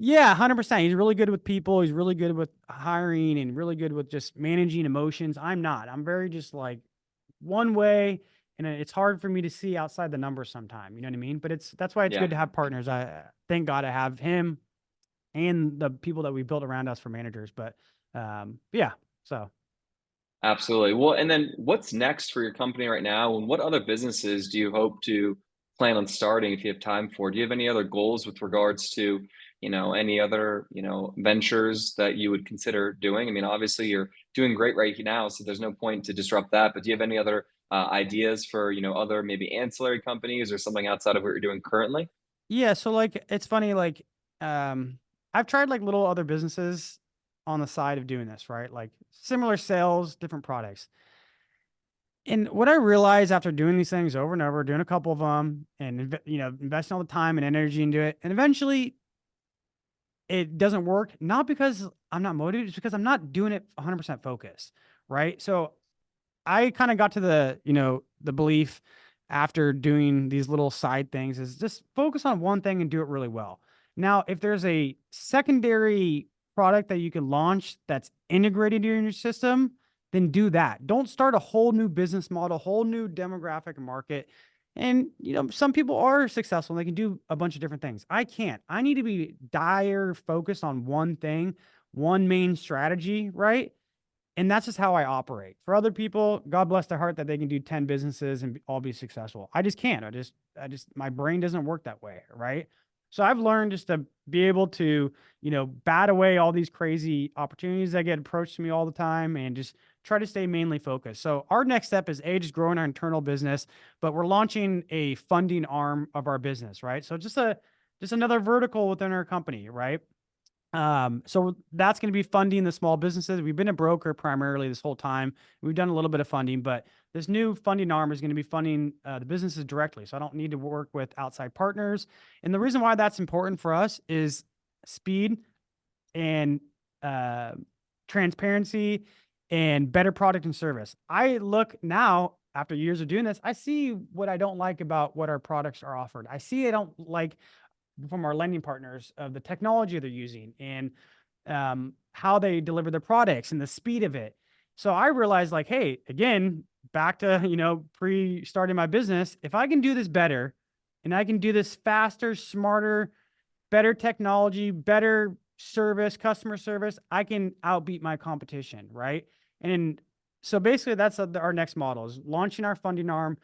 Yeah, 100%. He's really good with people. He's really good with hiring and really good with just managing emotions. I'm not. I'm very just like one way, and it's hard for me to see outside the numbers sometime. You know what I mean? But that's why it's Yeah. good to have partners. I thank God I have him and the people that we built around us for managers. But yeah. So Absolutely. Well, and then what's next for your company right now? And what other businesses do you hope to plan on starting if you have time for? Do you have any other goals with regards to, any other, ventures that you would consider doing? I mean, obviously you're doing great right now, so there's no point to disrupt that. But do you have any other ideas for, other maybe ancillary companies or something outside of what you're doing currently? yeah. So like it's funny. Like I've tried like little other businesses on the side of doing this, right? Like similar sales, different products. And what I realized after doing these things over and over, doing a couple of them and, investing all the time and energy into it, and eventually it doesn't work, not because I'm not motivated, it's because I'm not doing it 100% focused, right? So I kind of got to the belief after doing these little side things is just focus on one thing and do it really well. Now, if there's a secondary product that you can launch that's integrated in your system, then do that. Don't start a whole new business model, whole new demographic market. And some people are successful and they can do a bunch of different things. I can't. I need to be dire focused on one thing, one main strategy, right? And that's just how I operate. For other people, God bless their heart that they can do 10 businesses and all be successful. I just can't. My brain doesn't work that way. Right. So I've learned just to be able to, bat away all these crazy opportunities that get approached to me all the time and just try to stay mainly focused. So our next step is just growing our internal business, but we're launching a funding arm of our business. Right. So just another vertical within our company. Right. So that's going to be funding the small businesses. We've been a broker primarily this whole time. We've done a little bit of funding, but this new funding arm is going to be funding the businesses directly. So I don't need to work with outside partners. And the reason why that's important for us is speed and uh, transparency and better product and service. I look now after years of doing this, I see what I don't like about what our products are offered. I don't like from our lending partners of the technology they're using and how they deliver their products and the speed of it. So I realized like, hey, again, back to, pre-starting my business, if I can do this better and I can do this faster, smarter, better technology, better service, customer service, I can outbeat my competition, right? And so basically that's our next model is launching our funding arm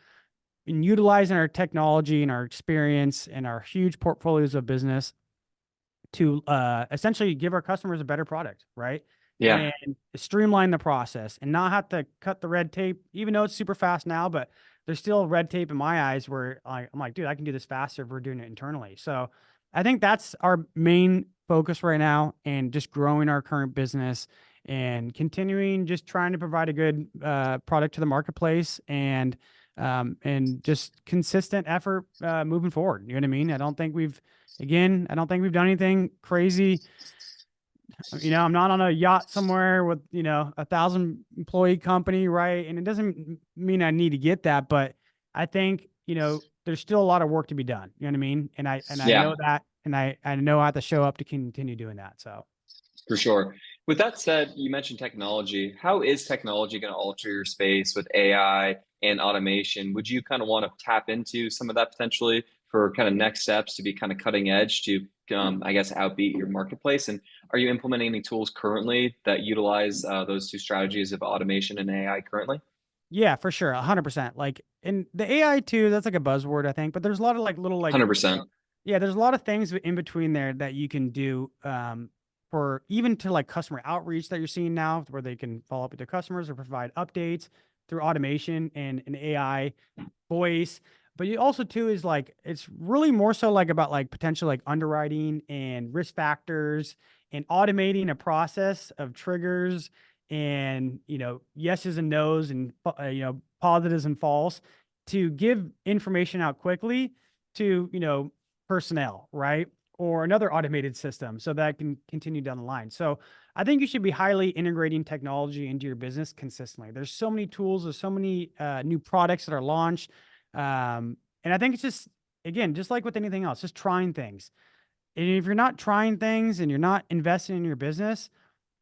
and utilizing our technology and our experience and our huge portfolios of business to essentially give our customers a better product, right? Yeah. And streamline the process and not have to cut the red tape, even though it's super fast now, but there's still red tape in my eyes where I'm like, dude, I can do this faster if we're doing it internally. So I think that's our main focus right now and just growing our current business and continuing just trying to provide a good product to the marketplace and just consistent effort moving forward. You know what I mean? I don't think we've done anything crazy. I'm not on a yacht somewhere with, 1,000 employee company, right? And it doesn't mean I need to get that, but I think, there's still a lot of work to be done. You know what I mean? And I Yeah. know that, and I know I have to show up to continue doing that. So. For sure. With that said, you mentioned technology. How is technology going to alter your space with AI and automation? Would you kind of want to tap into some of that potentially for kind of next steps to be kind of cutting edge to, I guess, outbeat your marketplace? And are you implementing any tools currently that utilize those two strategies of automation and AI currently? Yeah, for sure. 100%. Like in the AI too, that's like a buzzword, I think, but there's a lot of like little, like, 100%. yeah, there's a lot of things in between there that you can do for even to like customer outreach that you're seeing now where they can follow up with their customers or provide updates through automation and an AI voice. But you also too is like it's really more so like about like potential like underwriting and risk factors and automating a process of triggers and yeses and nos and positives and false to give information out quickly to personnel, right? Or another automated system so that can continue down the line. So I think you should be highly integrating technology into your business consistently. There's so many tools, there's so many new products that are launched. And I think it's just, again, just like with anything else, just trying things. And if you're not trying things and you're not investing in your business,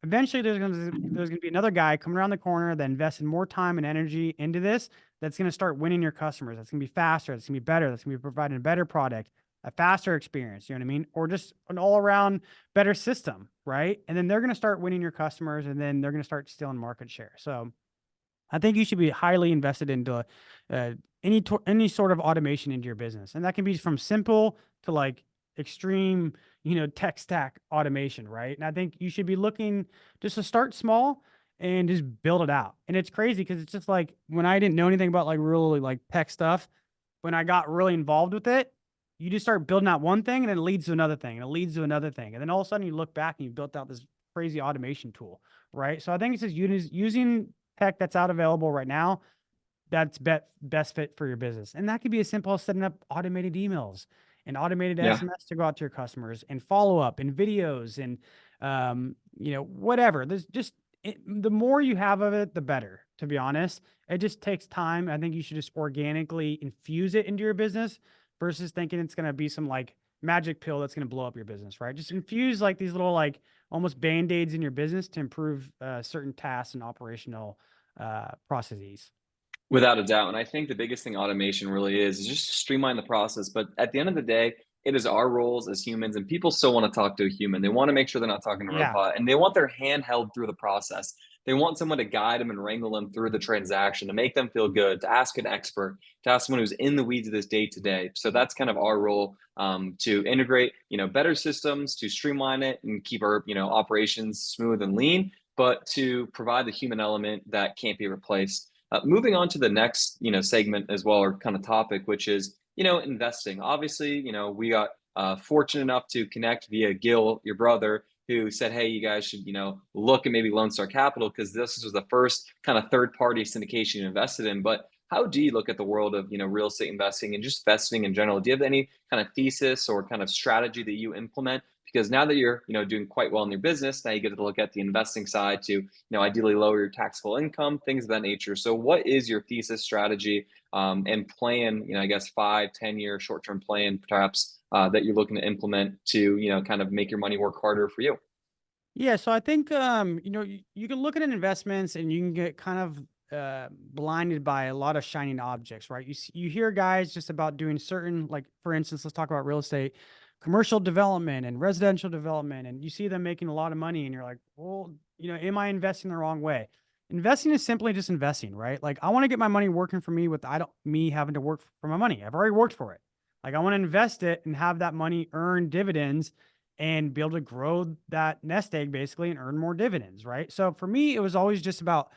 eventually there's gonna be another guy coming around the corner that invests in more time and energy into this. That's gonna start winning your customers. That's gonna be faster. That's gonna be better. That's gonna be providing a better product, a faster experience. You know what I mean? Or just an all around better system, right? And then they're gonna start winning your customers, and then they're gonna start stealing market share. So I think you should be highly invested into uh, any sort of automation into your business, and that can be from simple to like extreme, tech stack automation, right? And I think you should be looking just to start small and just build it out. And it's crazy because it's just like when I didn't know anything about like really like tech stuff, when I got really involved with it, you just start building out one thing and then it leads to another thing and it leads to another thing, and then all of a sudden you look back and you built out this crazy automation tool, right? So I think it's just using tech that's out available right now that's best fit for your business. And that could be as simple as setting up automated emails and automated Yeah. SMS to go out to your customers and follow up and videos and, whatever. The more you have of it, the better, to be honest. It just takes time. I think you should just organically infuse it into your business versus thinking it's going to be some like magic pill that's going to blow up your business, right? Just infuse like these little, like almost band-aids in your business to improve certain tasks and operational processes. Without a doubt. And I think the biggest thing automation really is just to streamline the process. But at the end of the day, it is our roles as humans, and people still want to talk to a human. They want to make sure they're not talking to a Yeah. robot, and they want their hand held through the process. They want someone to guide them and wrangle them through the transaction, to make them feel good, to ask an expert, to ask someone who's in the weeds of this day to day. So that's kind of our role, to integrate, better systems, to streamline it and keep our, operations smooth and lean, but to provide the human element that can't be replaced. Moving on to the next, segment as well, or kind of topic, which is, investing. Obviously, we got fortunate enough to connect via Gil, your brother, who said, hey, you guys should, look at maybe Lone Star Capital because this was the first kind of third party syndication you invested in. But how do you look at the world of, real estate investing and just investing in general? Do you have any kind of thesis or kind of strategy that you implement? Because now that you're, doing quite well in your business, now you get to look at the investing side to, ideally lower your taxable income, things of that nature. So what is your thesis strategy and plan, I guess 5, 10 year short-term plan, perhaps that you're looking to implement to, kind of make your money work harder for you? Yeah, so I think you can look at investments and you can get kind of blinded by a lot of shining objects, right? You hear guys just about doing certain, like for instance, let's talk about real estate, commercial development and residential development, and you see them making a lot of money, and you're like, well, am I investing the wrong way? Investing is simply just investing, right? Like I want to get my money working for me with I don't me having to work for my money. I've already worked for it. Like I want to invest it and have that money earn dividends and be able to grow that nest egg basically and earn more dividends, right? So for me, it was always just about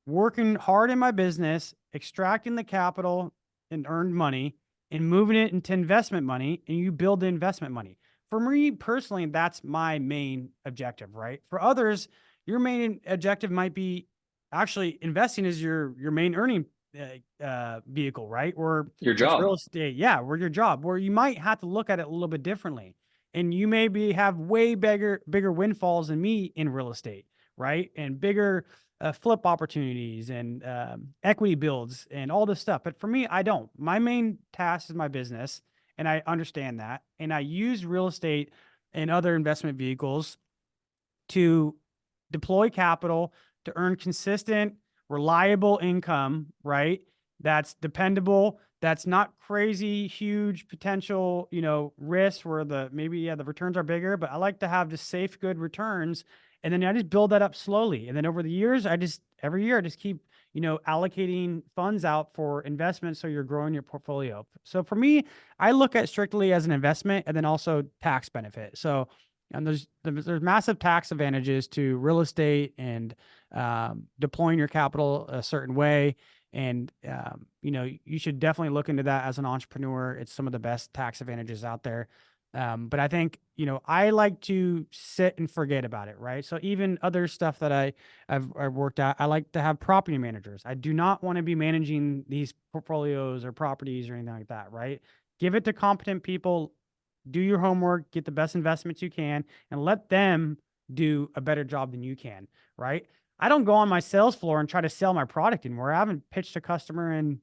working hard in my business, extracting the capital and earned money and moving it into investment money, and you build the investment money. For me personally, that's my main objective, right? For others, your main objective might be actually investing is your main earning vehicle, right? Or Your it's real job. estate, yeah, or your job, where you might have to look at it a little bit differently, and you maybe have way bigger windfalls than me in real estate, right? And bigger flip opportunities and equity builds and all this stuff. But for me, I don't. My main task is my business, and I understand that. And I use real estate and other investment vehicles to deploy capital to earn consistent, reliable income, right? That's dependable. That's not crazy, huge potential, risks where the returns are bigger, but I like to have just safe, good returns. And then I just build that up slowly. And then over the years, every year I just keep, allocating funds out for investments. So you're growing your portfolio. So for me, I look at strictly as an investment and then also tax benefit. So, and there's massive tax advantages to real estate and deploying your capital a certain way. And you should definitely look into that as an entrepreneur. It's some of the best tax advantages out there. But I think I like to sit and forget about it, right? So even other stuff that I've worked at, I like to have property managers. I do not want to be managing these portfolios or properties or anything like that, right? Give it to competent people, do your homework, get the best investments you can, and let them do a better job than you can, right? I don't go on my sales floor and try to sell my product anymore. I haven't pitched a customer in,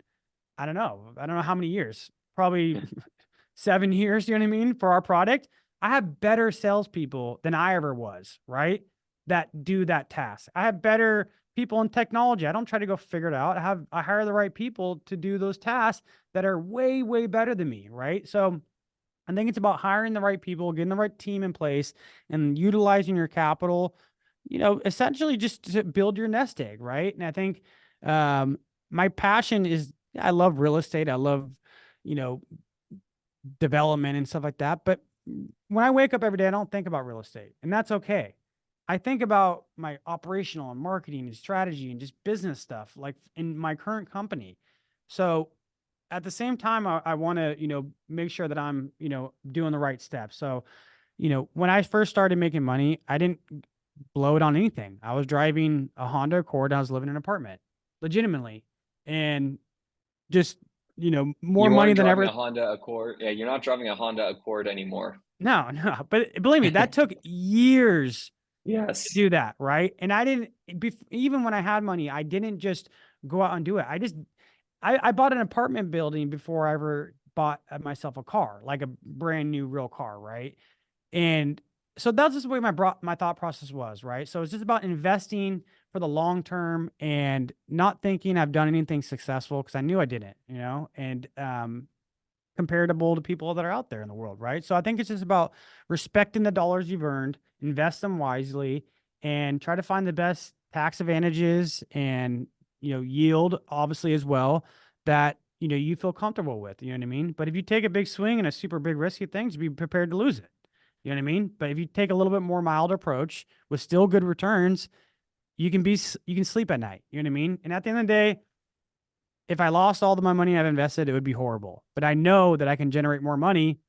I don't know how many years, probably 7 years, you know what I mean? For our product, I have better salespeople than I ever was, right? That do that task. I have better people in technology. I don't try to go figure it out. I hire the right people to do those tasks that are way, way better than me, right? So I think it's about hiring the right people, getting the right team in place, and utilizing your capital, essentially just to build your nest egg, right? And I think my passion is I love real estate. I love, you know, development and stuff like that. But when I wake up every day, I don't think about real estate, and that's okay. I think about my operational and marketing and strategy and just business stuff, like in my current company. So at the same time, I want to, make sure that I'm, doing the right steps. So, when I first started making money, I didn't blow it on anything. I was driving a Honda Accord. I was living in an apartment legitimately, and just, more You money aren't than driving ever. a Honda Accord. Yeah, you're not driving a Honda Accord anymore. No, no, but believe me, that took years to Yes. do that. Right. And I didn't, even when I had money, I didn't just go out and do it. I bought an apartment building before I ever bought myself a car, like a brand new real car, right? And so that's just the way my thought process was, right? So it's just about investing for the long term and not thinking I've done anything successful because I knew I didn't, and comparable to people that are out there in the world, right? So I think it's just about respecting the dollars you've earned, invest them wisely, and try to find the best tax advantages and yield obviously as well that you feel comfortable with. You know what I mean? But if you take a big swing and a super big risky thing, to be prepared to lose it. You know what I mean? But if you take a little bit more mild approach with still good returns, you can sleep at night. You know what I mean? And at the end of the day, if I lost all of my money I've invested, it would be horrible. But I know that I can generate more money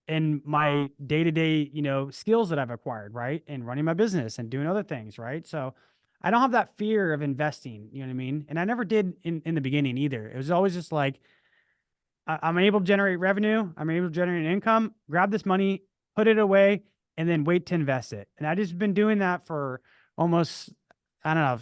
in my day-to-day, skills that I've acquired, right? And running my business and doing other things, right? So I don't have that fear of investing, you know what I mean? And I never did in the beginning either. It was always just like, I'm able to generate revenue, I'm able to generate an income, grab this money, put it away, and then wait to invest it. And I just been doing that for almost, I don't know,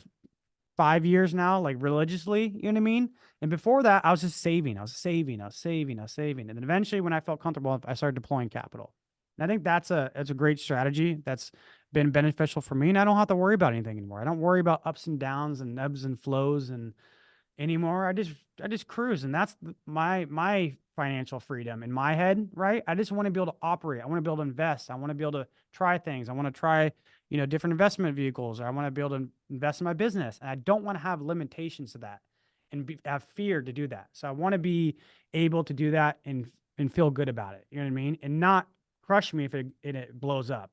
5 years now, like religiously, you know what I mean? And before that, I was just saving. I was saving. I was saving. I was saving. And then eventually when I felt comfortable, I started deploying capital. And I think that's a great strategy that's been beneficial for me. And I don't have to worry about anything anymore. I don't worry about ups and downs and ebbs and flows and anymore. I just cruise. And that's my financial freedom in my head, right? I just want to be able to operate. I want to be able to invest. I want to be able to try things. I want to try, different investment vehicles, or I want to be able to invest in my business. And I don't want to have limitations to that and have fear to do that. So I want to be able to do that and feel good about it. You know what I mean? And not crush me if it blows up.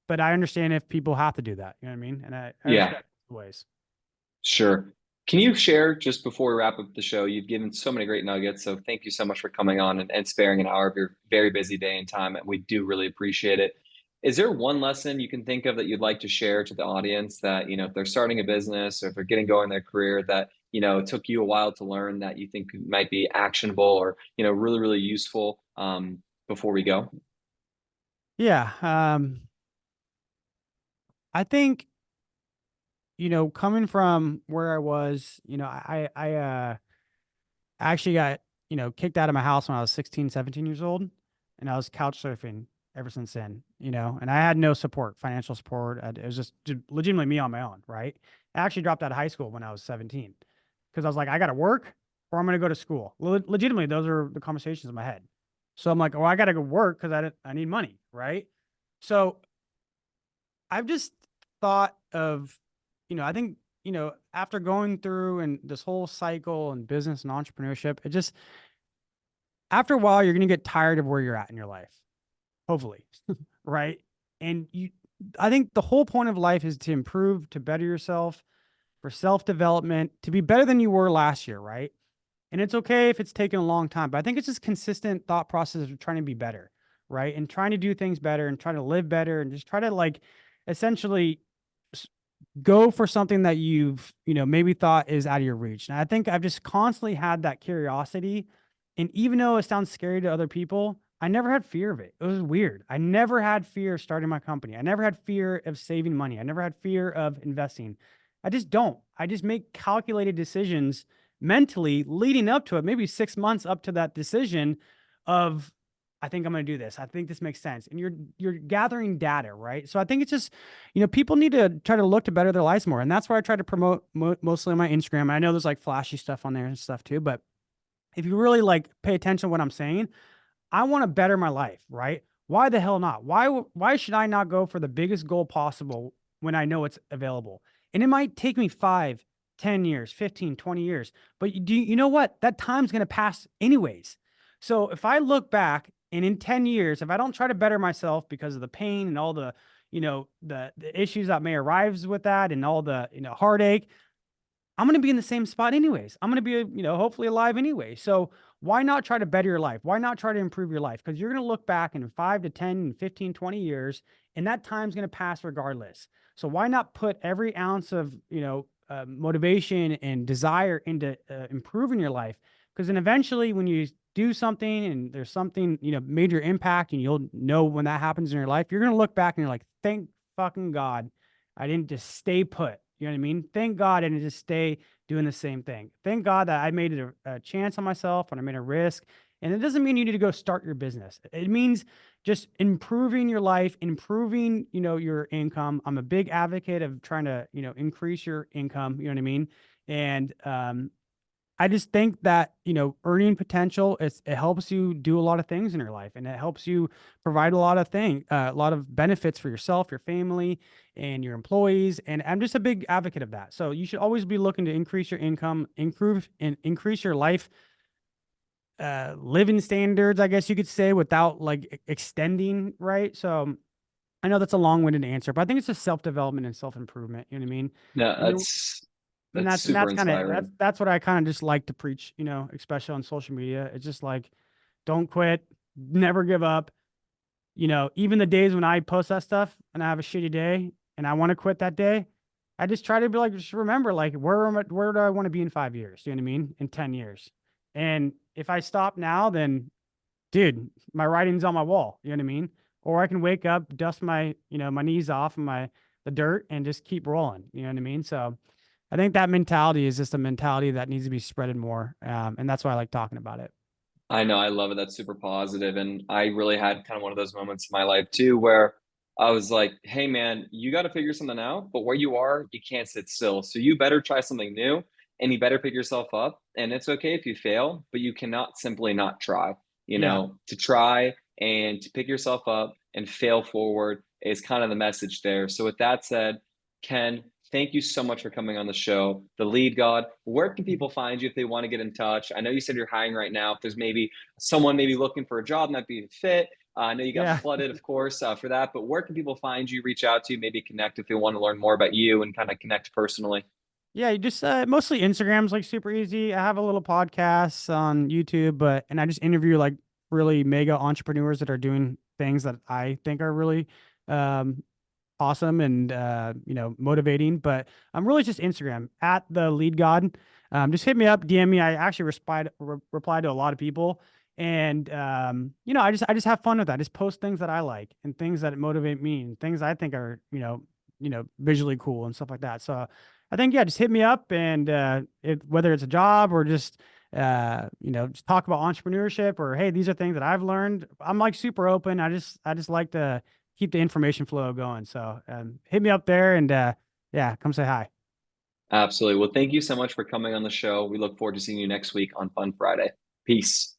But I understand if people have to do that. You know what I mean? And I Yeah, respect the ways. sure. Can you share just before we wrap up the show? You've given so many great nuggets. So thank you so much for coming on and sparing an hour of your very busy day and time. And we do really appreciate it. Is there one lesson you can think of that you'd like to share to the audience that, if they're starting a business or if they're getting going in their career that, it took you a while to learn that you think might be actionable or, really, really useful before we go? Yeah. I think, coming from where I was, I actually got, kicked out of my house when I was 16, 17 years old, and I was couch surfing ever since then, and I had no support, financial support. It was just legitimately me on my own, right? I actually dropped out of high school when I was 17 because I was like, I got to work or I'm going to go to school. Legitimately, those are the conversations in my head. So I'm like, oh, I got to go work because I need money, right? So I've just thought of, I think, after going through and this whole cycle and business and entrepreneurship, it just, after a while, you're going to get tired of where you're at in your life, hopefully. Right. And I think the whole point of life is to improve, to better yourself, for self development, to be better than you were last year. Right. And it's okay if it's taken a long time, but I think it's just consistent thought process of trying to be better. Right. And trying to do things better and trying to live better and just try to like essentially go for something that you've, maybe thought is out of your reach. And I think I've just constantly had that curiosity. And even though it sounds scary to other people, I never had fear of it. It was weird. I never had fear of starting my company. I never had fear of saving money. I never had fear of investing. I just don't. I just make calculated decisions mentally leading up to it, maybe 6 months up to that decision of, I think I'm going to do this. I think this makes sense. And you're gathering data, right? So I think it's just, people need to try to look to better their lives more. And that's why I try to promote mostly on my Instagram. I know there's like flashy stuff on there and stuff too, but if you really like pay attention to what I'm saying, I want to better my life, right? Why the hell not? Why should I not go for the biggest goal possible when I know it's available? And it might take me 5, 10 years, 15, 20 years. But you know what? That time's going to pass anyways. So if I look back and in 10 years, if I don't try to better myself because of the pain and all the, the issues that may arise with that and all the, heartache, I'm going to be in the same spot anyways. I'm going to be, hopefully alive anyway. So why not try to better your life? Why not try to improve your life? Because you're going to look back in 5 to 10 and 15, 20 years, and that time's going to pass regardless. So why not put every ounce of, motivation and desire into improving your life? Because then eventually when you do something and there's something, major impact and you'll know when that happens in your life, you're going to look back and you're like, thank fucking God I didn't just stay put. You know what I mean? Thank God I didn't just stay doing the same thing. Thank God that I made a chance on myself and I made a risk. And it doesn't mean you need to go start your business. It means just improving your life, improving, your income. I'm a big advocate of trying to, increase your income. You know what I mean? And I just think that, earning potential it helps you do a lot of things in your life and it helps you provide a lot of benefits for yourself, your family, and your employees. And I'm just a big advocate of that. So you should always be looking to increase your income, improve and increase your life living standards, I guess you could say, without like extending, right? So I know that's a long-winded answer, but I think it's just self-development and self-improvement. You know what I mean? No, And and that's that's super kind of that's inspiring. that's what I kind of just like to preach, especially on social media. It's just like, don't quit, never give up, even the days when I post that stuff and I have a shitty day and I want to quit that day, I just try to be like, just remember, like, where do I want to be in 5 years? You know what I mean? In 10 years. And if I stop now, then dude, my writing's on my wall. You know what I mean? Or I can wake up, dust my knees off and the dirt and just keep rolling. You know what I mean? So I think that mentality is just a mentality that needs to be spreaded more. And that's why I like talking about it. I know, I love it. That's super positive. And I really had kind of one of those moments in my life too, where I was like, hey, man, you got to figure something out, but where you are, you can't sit still. So you better try something new and you better pick yourself up. And it's okay if you fail, but you cannot simply not try. Yeah. To try and to pick yourself up and fail forward is kind of the message there. So, with that said, Ken, thank you so much for coming on the show. The Lead God, where can people find you if they want to get in touch? I know you said you're hiring right now. If there's maybe someone maybe looking for a job might be a fit. I know you got Yeah. flooded, of course, for that, but where can people find you, reach out to you, maybe connect if they want to learn more about you and kind of connect personally? Yeah, you just mostly Instagram's like super easy. I have a little podcast on YouTube, and I just interview like really mega entrepreneurs that are doing things that I think are really um awesome and motivating. But I'm really just Instagram at the Lead God. Just hit me up, DM me. I actually reply to a lot of people, and I just have fun with that. I just post things that I like and things that motivate me and things I think are visually cool and stuff like that. So I think just hit me up, and whether it's a job or just talk about entrepreneurship, or hey, these are things that I've learned. I'm like super open. I just like to keep the information flow going. So hit me up there, and yeah, come say hi. Absolutely. Well, thank you so much for coming on the show. We look forward to seeing you next week on Fun Friday. Peace.